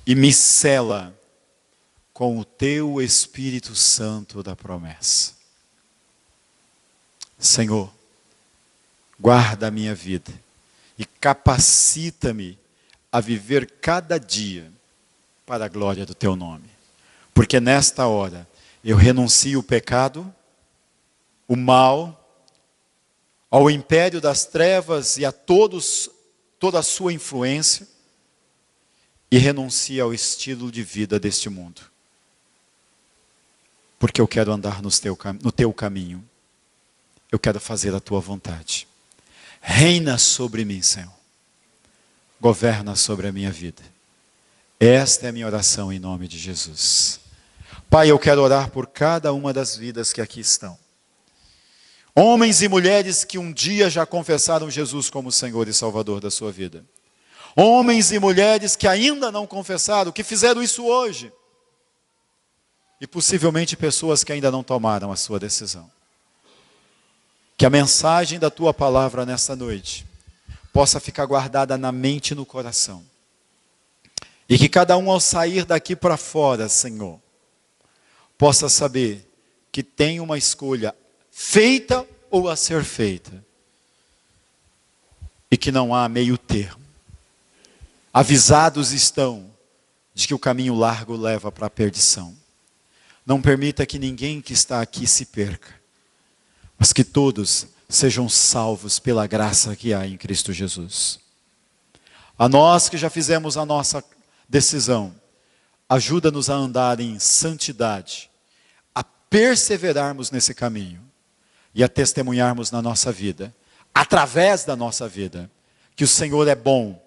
e me sela com o teu Espírito Santo da promessa. Senhor, guarda a minha vida e capacita-me a viver cada dia para a glória do teu nome. Porque nesta hora eu renuncio o pecado, o mal, ao império das trevas e a toda a sua influência, e renuncio ao estilo de vida deste mundo. Porque eu quero andar no teu caminho. Eu quero fazer a tua vontade. Reina sobre mim, Senhor. Governa sobre a minha vida. Esta é a minha oração em nome de Jesus. Pai, eu quero orar por cada uma das vidas que aqui estão. Homens e mulheres que um dia já confessaram Jesus como Senhor e Salvador da sua vida. Homens e mulheres que ainda não confessaram, que fizeram isso hoje. E possivelmente pessoas que ainda não tomaram a sua decisão. Que a mensagem da tua palavra nesta noite possa ficar guardada na mente e no coração. E que cada um ao sair daqui para fora, Senhor, possa saber que tem uma escolha feita ou a ser feita. E que não há meio termo. Avisados estão de que o caminho largo leva para a perdição. Não permita que ninguém que está aqui se perca, mas que todos sejam salvos pela graça que há em Cristo Jesus. A nós que já fizemos a nossa decisão, ajuda-nos a andar em santidade, a perseverarmos nesse caminho e a testemunharmos na nossa vida, através da nossa vida, que o Senhor é bom,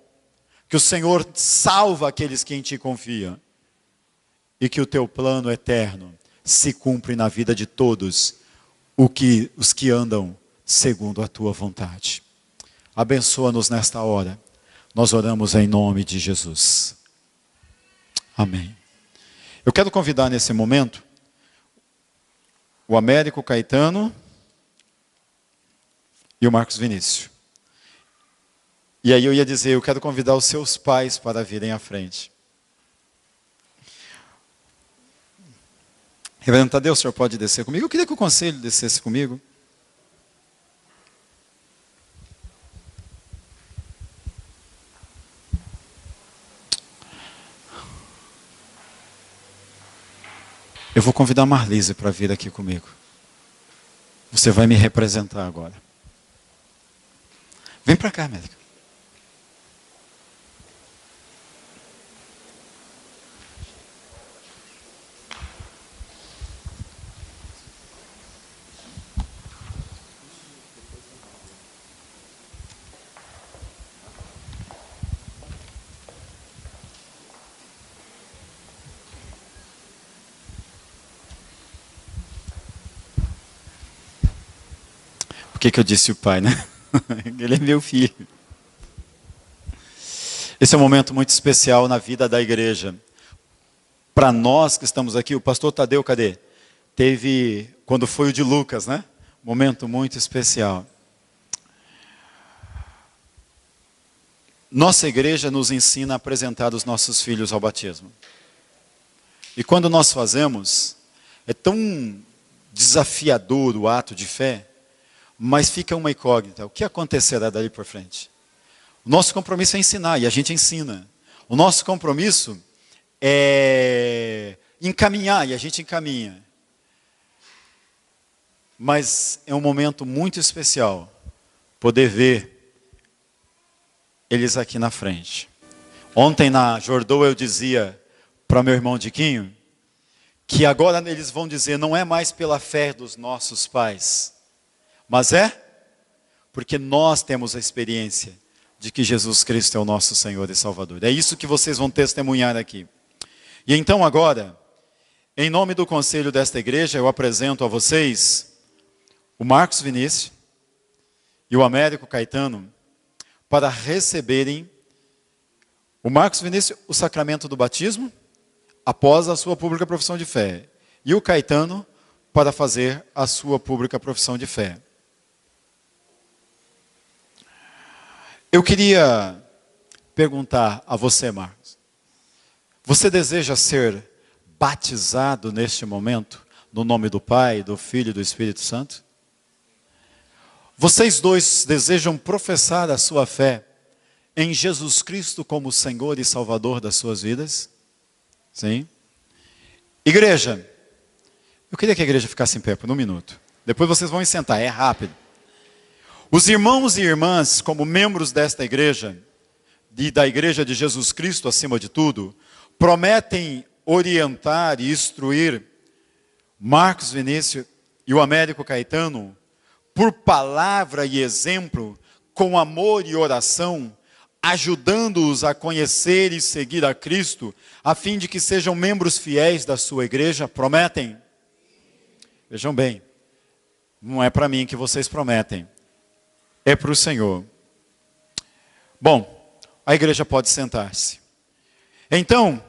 que o Senhor salva aqueles que em ti confiam e que o teu plano eterno se cumpre na vida de todos os que andam segundo a tua vontade. Abençoa-nos nesta hora. Nós oramos em nome de Jesus. Amém. Eu quero convidar nesse momento o Américo Caetano e o Marcos Vinícius. E aí eu ia dizer, eu quero convidar os seus pais para virem à frente. Reverendo Tadeu, o senhor pode descer comigo? Eu queria que o conselho descesse comigo. Eu vou convidar a Marlise para vir aqui comigo. Você vai me representar agora. Vem para cá, médica. Por que eu disse o pai, né? Ele é meu filho. Esse é um momento muito especial na vida da igreja. Para nós que estamos aqui, o pastor Tadeu, cadê? Teve, quando foi o de Lucas, né? Momento muito especial. Nossa igreja nos ensina a apresentar os nossos filhos ao batismo. E quando nós fazemos, é tão desafiador o ato de fé, mas fica uma incógnita. O que acontecerá dali por frente? O nosso compromisso é ensinar, e a gente ensina. O nosso compromisso é encaminhar, e a gente encaminha. Mas é um momento muito especial poder ver eles aqui na frente. Ontem na Jordô eu dizia para meu irmão Diquinho que agora eles vão dizer, não é mais pela fé dos nossos pais, mas é porque nós temos a experiência de que Jesus Cristo é o nosso Senhor e Salvador. É isso que vocês vão testemunhar aqui. E então agora, em nome do conselho desta igreja, eu apresento a vocês o Marcos Vinícius e o Américo Caetano para receberem o Marcos Vinícius o sacramento do batismo após a sua pública profissão de fé. E o Caetano para fazer a sua pública profissão de fé. Eu queria perguntar a você, Marcos. Você deseja ser batizado neste momento, no nome do Pai, do Filho e do Espírito Santo? Vocês dois desejam professar a sua fé em Jesus Cristo como Senhor e Salvador das suas vidas? Sim? Igreja, eu queria que a igreja ficasse em pé por um minuto. Depois vocês vão sentar, é rápido. Os irmãos e irmãs, como membros desta igreja, e da igreja de Jesus Cristo acima de tudo, prometem orientar e instruir Marcos Vinícius e o Américo Caetano, por palavra e exemplo, com amor e oração, ajudando-os a conhecer e seguir a Cristo, a fim de que sejam membros fiéis da sua igreja. Prometem? Vejam bem, não é para mim que vocês prometem. É para o Senhor. Bom, a igreja pode sentar-se. Então,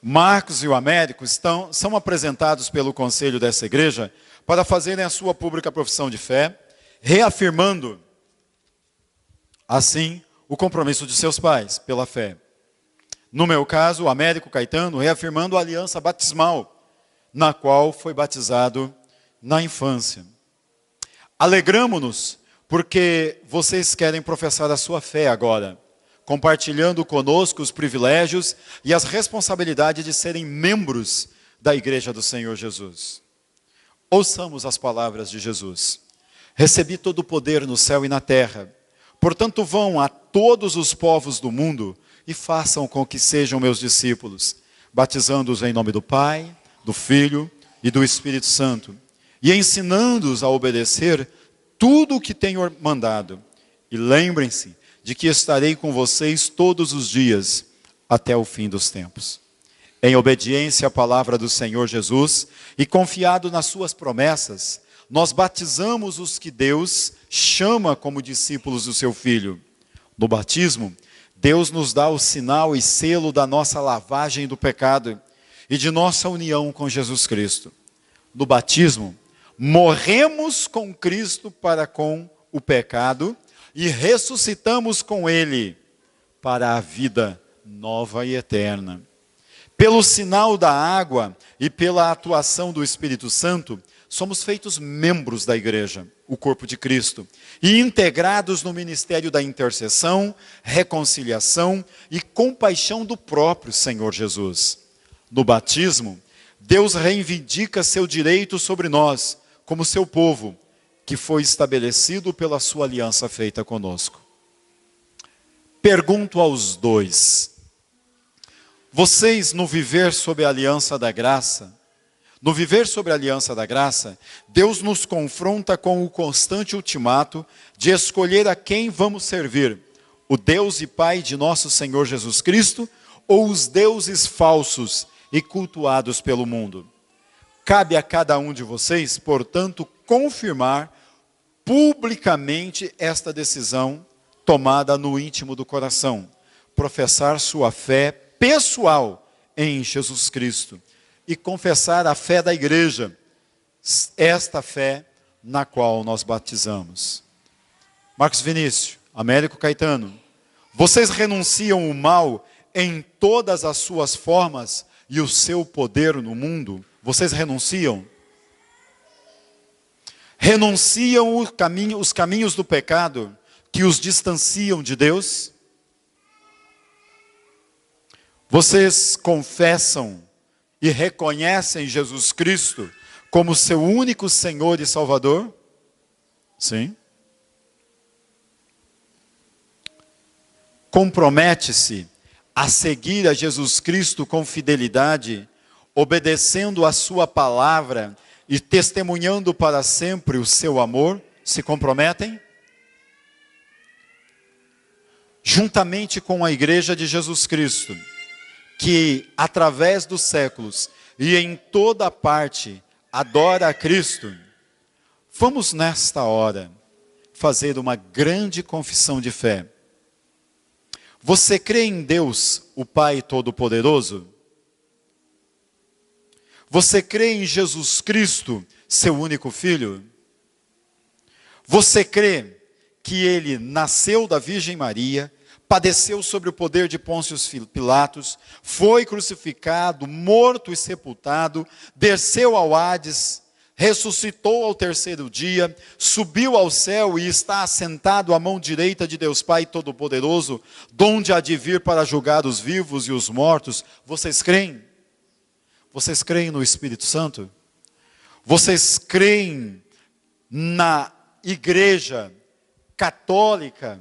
Marcos e o Américo são apresentados pelo conselho dessa igreja para fazerem a sua pública profissão de fé, reafirmando, assim, o compromisso de seus pais pela fé. No meu caso, o Américo Caetano, reafirmando a aliança batismal, na qual foi batizado na infância. Alegramo-nos porque vocês querem professar a sua fé agora, compartilhando conosco os privilégios e as responsabilidades de serem membros da Igreja do Senhor Jesus. Ouçamos as palavras de Jesus. Recebi todo o poder no céu e na terra. Portanto, vão a todos os povos do mundo e façam com que sejam meus discípulos, batizando-os em nome do Pai, do Filho e do Espírito Santo, e ensinando-os a obedecer tudo o que tenho mandado. E lembrem-se de que estarei com vocês todos os dias, até o fim dos tempos. Em obediência à palavra do Senhor Jesus e confiado nas suas promessas, nós batizamos os que Deus chama como discípulos do seu Filho. No batismo, Deus nos dá o sinal e selo da nossa lavagem do pecado e de nossa união com Jesus Cristo. No batismo, morremos com Cristo para com o pecado e ressuscitamos com Ele para a vida nova e eterna. Pelo sinal da água e pela atuação do Espírito Santo, somos feitos membros da igreja, o corpo de Cristo, e integrados no ministério da intercessão, reconciliação e compaixão do próprio Senhor Jesus. No batismo, Deus reivindica seu direito sobre nós, como seu povo, que foi estabelecido pela sua aliança feita conosco. Pergunto aos dois: vocês, no viver sob a aliança da graça, Deus nos confronta com o constante ultimato de escolher a quem vamos servir: o Deus e Pai de nosso Senhor Jesus Cristo, ou os deuses falsos e cultuados pelo mundo. Cabe a cada um de vocês, portanto, confirmar publicamente esta decisão tomada no íntimo do coração, professar sua fé pessoal em Jesus Cristo e confessar a fé da igreja, esta fé na qual nós batizamos. Marcos Vinícius, Américo Caetano, vocês renunciam o mal em todas as suas formas e o seu poder no mundo? Vocês renunciam? Renunciam os caminhos do pecado que os distanciam de Deus? Vocês confessam e reconhecem Jesus Cristo como seu único Senhor e Salvador? Sim. Compromete-se a seguir a Jesus Cristo com fidelidade, obedecendo a sua palavra e testemunhando para sempre o seu amor? Se comprometem? Juntamente com a igreja de Jesus Cristo, que através dos séculos e em toda parte adora a Cristo, vamos nesta hora fazer uma grande confissão de fé. Você crê em Deus, o Pai Todo-Poderoso? Você crê em Jesus Cristo, seu único Filho? Você crê que Ele nasceu da Virgem Maria, padeceu sobre o poder de Pôncio Pilatos, foi crucificado, morto e sepultado, desceu ao Hades, ressuscitou ao terceiro dia, subiu ao céu e está assentado à mão direita de Deus Pai Todo-Poderoso, donde há de vir para julgar os vivos e os mortos? Vocês creem? Vocês creem no Espírito Santo? Vocês creem na Igreja Católica,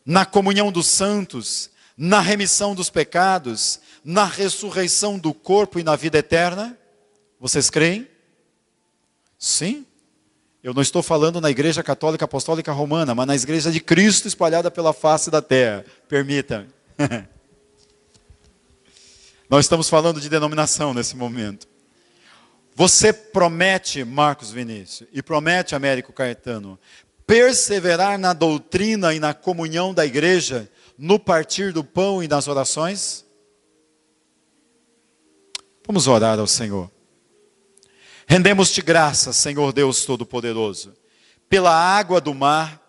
na comunhão dos santos, na remissão dos pecados, na ressurreição do corpo e na vida eterna? Vocês creem? Sim. Eu não estou falando na Igreja Católica Apostólica Romana, mas na Igreja de Cristo espalhada pela face da terra. Permita. Nós estamos falando de denominação nesse momento. Você promete, Marcos Vinícius, e promete, Américo Caetano, perseverar na doutrina e na comunhão da igreja, no partir do pão e nas orações? Vamos orar ao Senhor. Rendemos-te graças, Senhor Deus Todo-Poderoso, pela água do mar.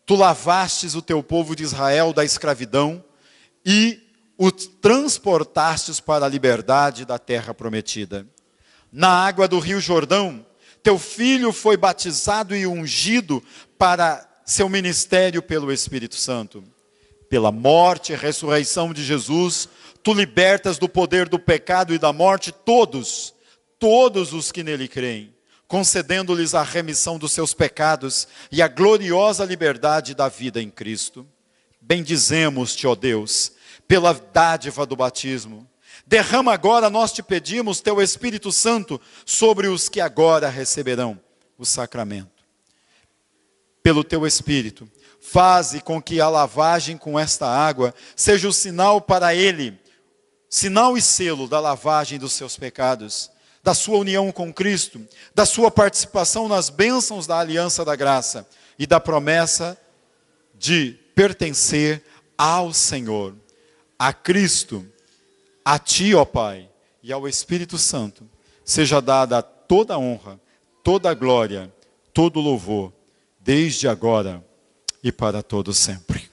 Tu lavastes o teu povo de Israel da escravidão e o transportastes para a liberdade da terra prometida. Na água do rio Jordão, teu filho foi batizado e ungido para seu ministério pelo Espírito Santo. Pela morte e ressurreição de Jesus, tu libertas do poder do pecado e da morte todos os que nele creem, concedendo-lhes a remissão dos seus pecados e a gloriosa liberdade da vida em Cristo. Bendizemos-te, ó Deus, pela dádiva do batismo. Derrama agora, nós te pedimos, teu Espírito Santo sobre os que agora receberão o sacramento. Pelo teu Espírito, faze com que a lavagem com esta água seja o sinal para ele, sinal e selo da lavagem dos seus pecados, da sua união com Cristo, da sua participação nas bênçãos da aliança da graça e da promessa de pertencer ao Senhor, a Cristo, a ti, ó Pai, e ao Espírito Santo, seja dada toda a honra, toda a glória, todo o louvor, desde agora e para todo sempre.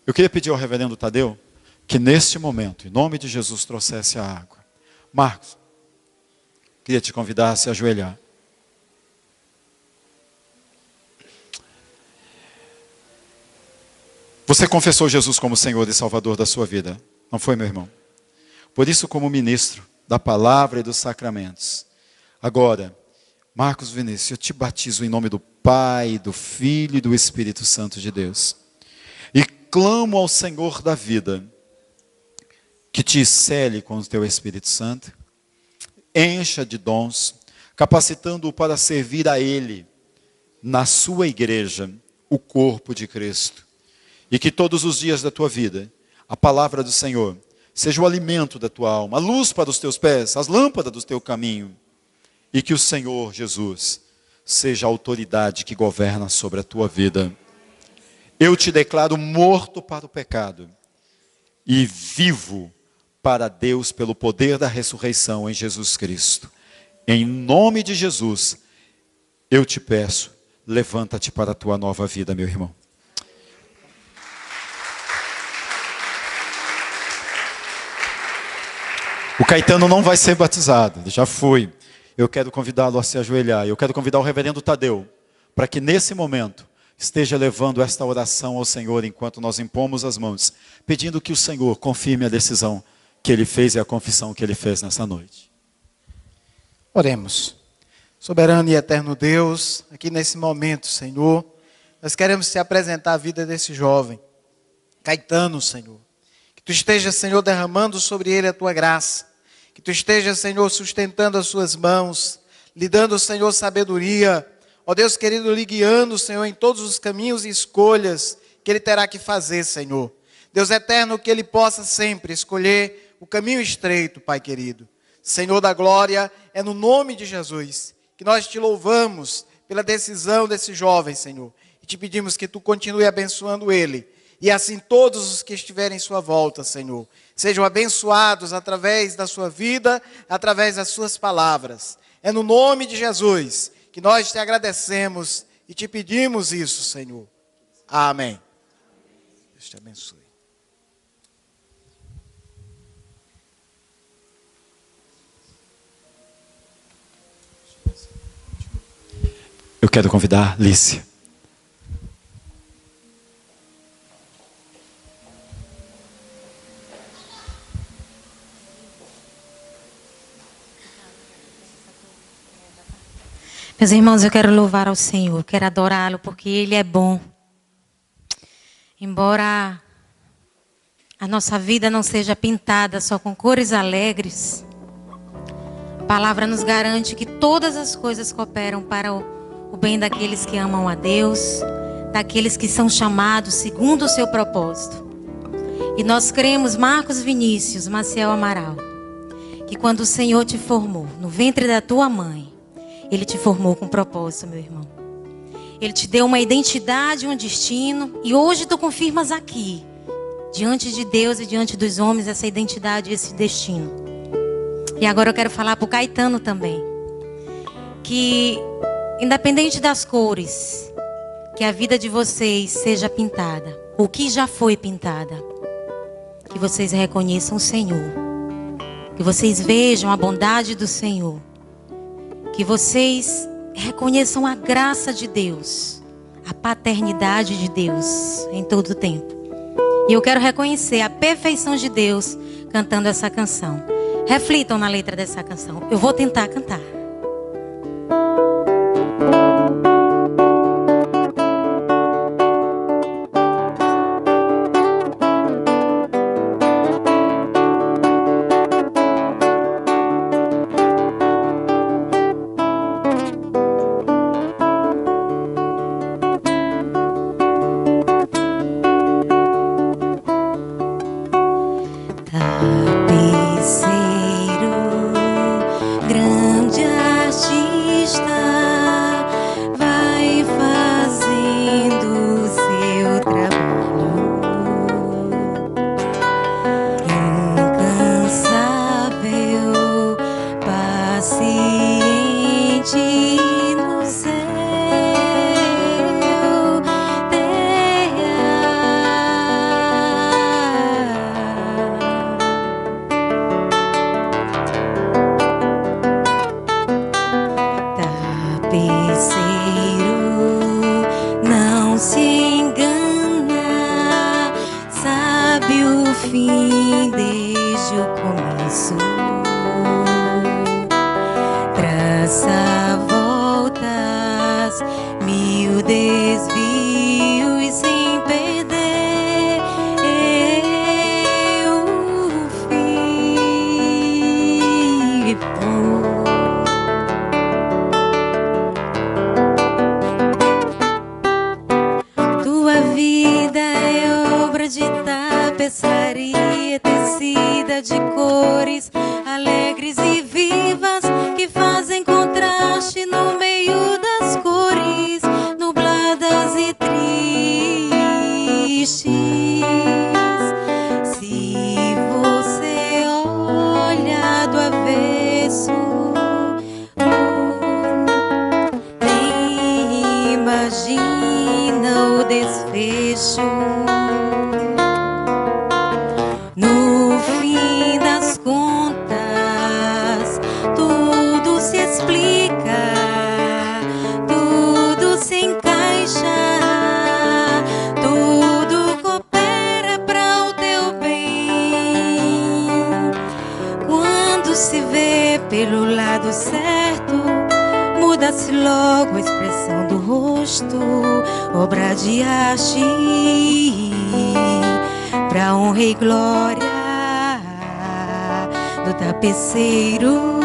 Eu queria pedir ao reverendo Tadeu que neste momento, em nome de Jesus, trouxesse a água. Marcos, queria te convidar a se ajoelhar. Você confessou Jesus como Senhor e Salvador da sua vida, não foi, meu irmão? Por isso, como ministro da palavra e dos sacramentos, agora, Marcos Vinícius, eu te batizo em nome do Pai, do Filho e do Espírito Santo de Deus. E clamo ao Senhor da vida, que te cele com o teu Espírito Santo, encha de dons, capacitando-o para servir a Ele, na sua igreja, o corpo de Cristo. E que todos os dias da tua vida, a palavra do Senhor seja o alimento da tua alma, a luz para os teus pés, as lâmpadas do teu caminho. E que o Senhor Jesus seja a autoridade que governa sobre a tua vida. Eu te declaro morto para o pecado e vivo para Deus pelo poder da ressurreição em Jesus Cristo. Em nome de Jesus, eu te peço, levanta-te para a tua nova vida, meu irmão. O Caetano não vai ser batizado, ele já foi. Eu quero convidá-lo a se ajoelhar. Eu quero convidar o reverendo Tadeu, para que nesse momento esteja levando esta oração ao Senhor, enquanto nós impomos as mãos, pedindo que o Senhor confirme a decisão que ele fez e a confissão que ele fez nessa noite. Oremos. Soberano e eterno Deus, aqui nesse momento, Senhor, nós queremos te apresentar a vida desse jovem, Caetano, Senhor. Que tu esteja, Senhor, derramando sobre ele a tua graça. Que tu esteja, Senhor, sustentando as suas mãos, lhe dando, Senhor, sabedoria. Ó Deus querido, lhe guiando, Senhor, em todos os caminhos e escolhas que ele terá que fazer, Senhor. Deus eterno, que ele possa sempre escolher o caminho estreito, Pai querido. Senhor da glória, é no nome de Jesus que nós te louvamos pela decisão desse jovem, Senhor. E te pedimos que tu continue abençoando ele. E assim todos os que estiverem em sua volta, Senhor, sejam abençoados através da sua vida, através das suas palavras. É no nome de Jesus que nós te agradecemos e te pedimos isso, Senhor. Amém. Deus te abençoe. Eu quero convidar Lícia. Meus irmãos, eu quero louvar ao Senhor, quero adorá-lo, porque Ele é bom. Embora a nossa vida não seja pintada só com cores alegres, a palavra nos garante que todas as coisas cooperam para o bem daqueles que amam a Deus, daqueles que são chamados segundo o seu propósito. E nós cremos, Marcos Vinícius, Maciel Amaral, que quando o Senhor te formou no ventre da tua mãe, Ele te formou com propósito, meu irmão. Ele te deu uma identidade, um destino. E hoje tu confirmas aqui, diante de Deus e diante dos homens, essa identidade e esse destino. E agora eu quero falar para o Caetano também. Que, independente das cores, que a vida de vocês seja pintada, ou que já foi pintada. Que vocês reconheçam o Senhor. Que vocês vejam a bondade do Senhor. Que vocês reconheçam a graça de Deus, a paternidade de Deus em todo o tempo. E eu quero reconhecer a perfeição de Deus cantando essa canção. Reflitam na letra dessa canção. Eu vou tentar cantar. Tapeceiro, grande desvio e sem perder eu vivo. Tua vida é obra de tapeçaria, tecida de cores alegres e vivas, que fazem contraste no meio das cores nubladas e tristes. Se você olha do avesso, nem imagina o desfecho. No fim das contas, tudo se explica, tudo se encaixa, tudo coopera para o teu bem. Quando se vê pelo lado certo, muda-se logo a expressão do rosto, obra de arte, pra honra e glória do tapeceiro.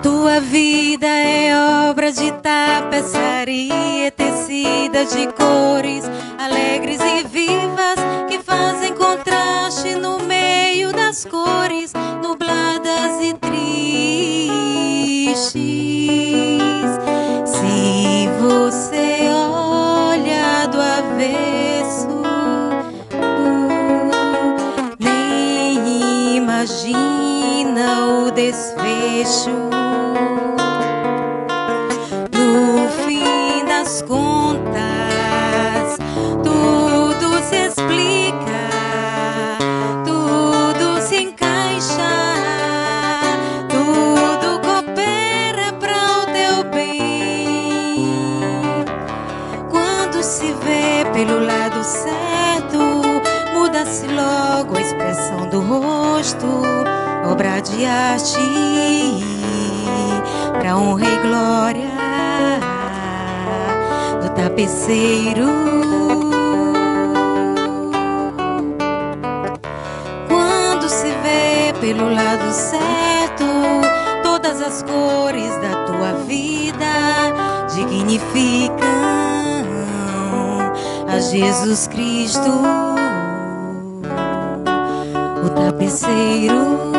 Tua vida é obra de tapeçaria, tecida de cores alegres e vivas, que fazem contraste no meio das cores nubladas e tristes. Se você olha do avesso, nem imagina o desfecho. No fim das contas, tudo se explica, tudo se encaixa, tudo coopera para o teu bem. Quando se vê pelo lado certo, muda-se logo a expressão do rosto, obra de arte, pra honra e glória do tapeceiro. Quando se vê pelo lado certo, todas as cores da tua vida dignificam a Jesus Cristo, o tapeceiro.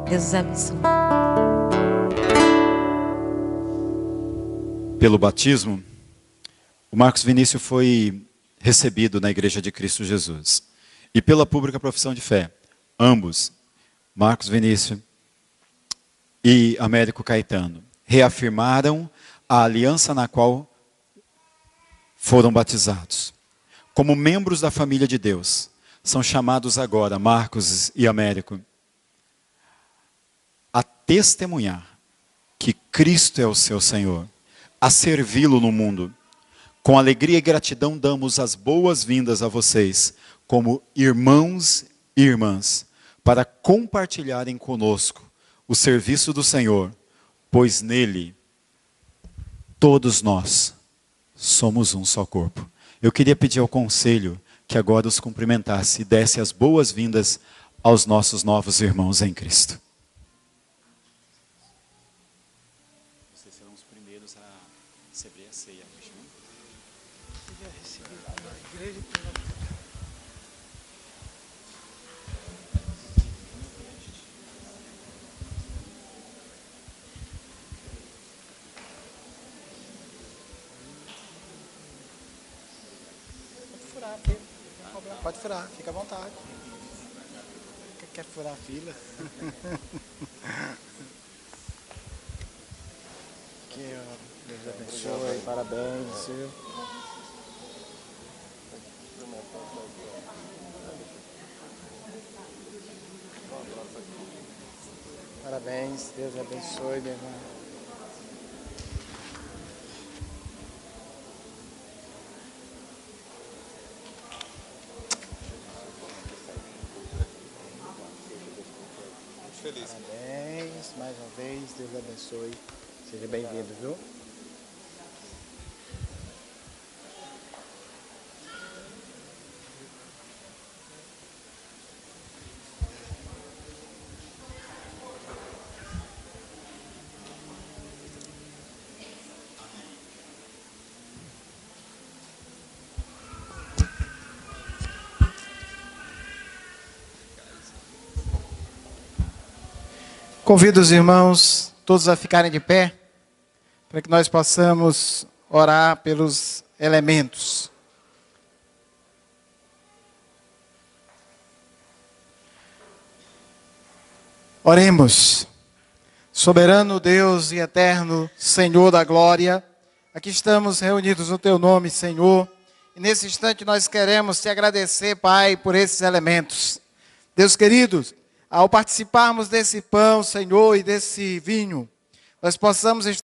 Deus os abençoe. Pelo batismo, o Marcos Vinícius foi recebido na Igreja de Cristo Jesus. E pela pública profissão de fé, ambos, Marcos Vinícius e Américo Caetano, reafirmaram a aliança na qual foram batizados. Como membros da família de Deus, são chamados agora, Marcos e Américo, a testemunhar que Cristo é o seu Senhor, a servi-lo no mundo. Com alegria e gratidão damos as boas-vindas a vocês, como irmãos e irmãs, para compartilharem conosco o serviço do Senhor, pois nele todos nós somos um só corpo. Eu queria pedir ao conselho que agora os cumprimentasse e desse as boas-vindas aos nossos novos irmãos em Cristo. Vocês serão os primeiros a receber a ceia. Pode furar, fica à vontade. Quer furar a fila? Aqui, ó. Deus abençoe, parabéns, seu. Parabéns, Deus abençoe, meu irmão. Parabéns, mais uma vez, Deus abençoe. Seja bem-vindo, viu? Convido os irmãos todos a ficarem de pé, para que nós possamos orar pelos elementos. Oremos. Soberano Deus e eterno Senhor da glória, aqui estamos reunidos no Teu nome, Senhor, e nesse instante nós queremos Te agradecer, Pai, por esses elementos. Deus querido, ao participarmos desse pão, Senhor, e desse vinho, nós possamos estar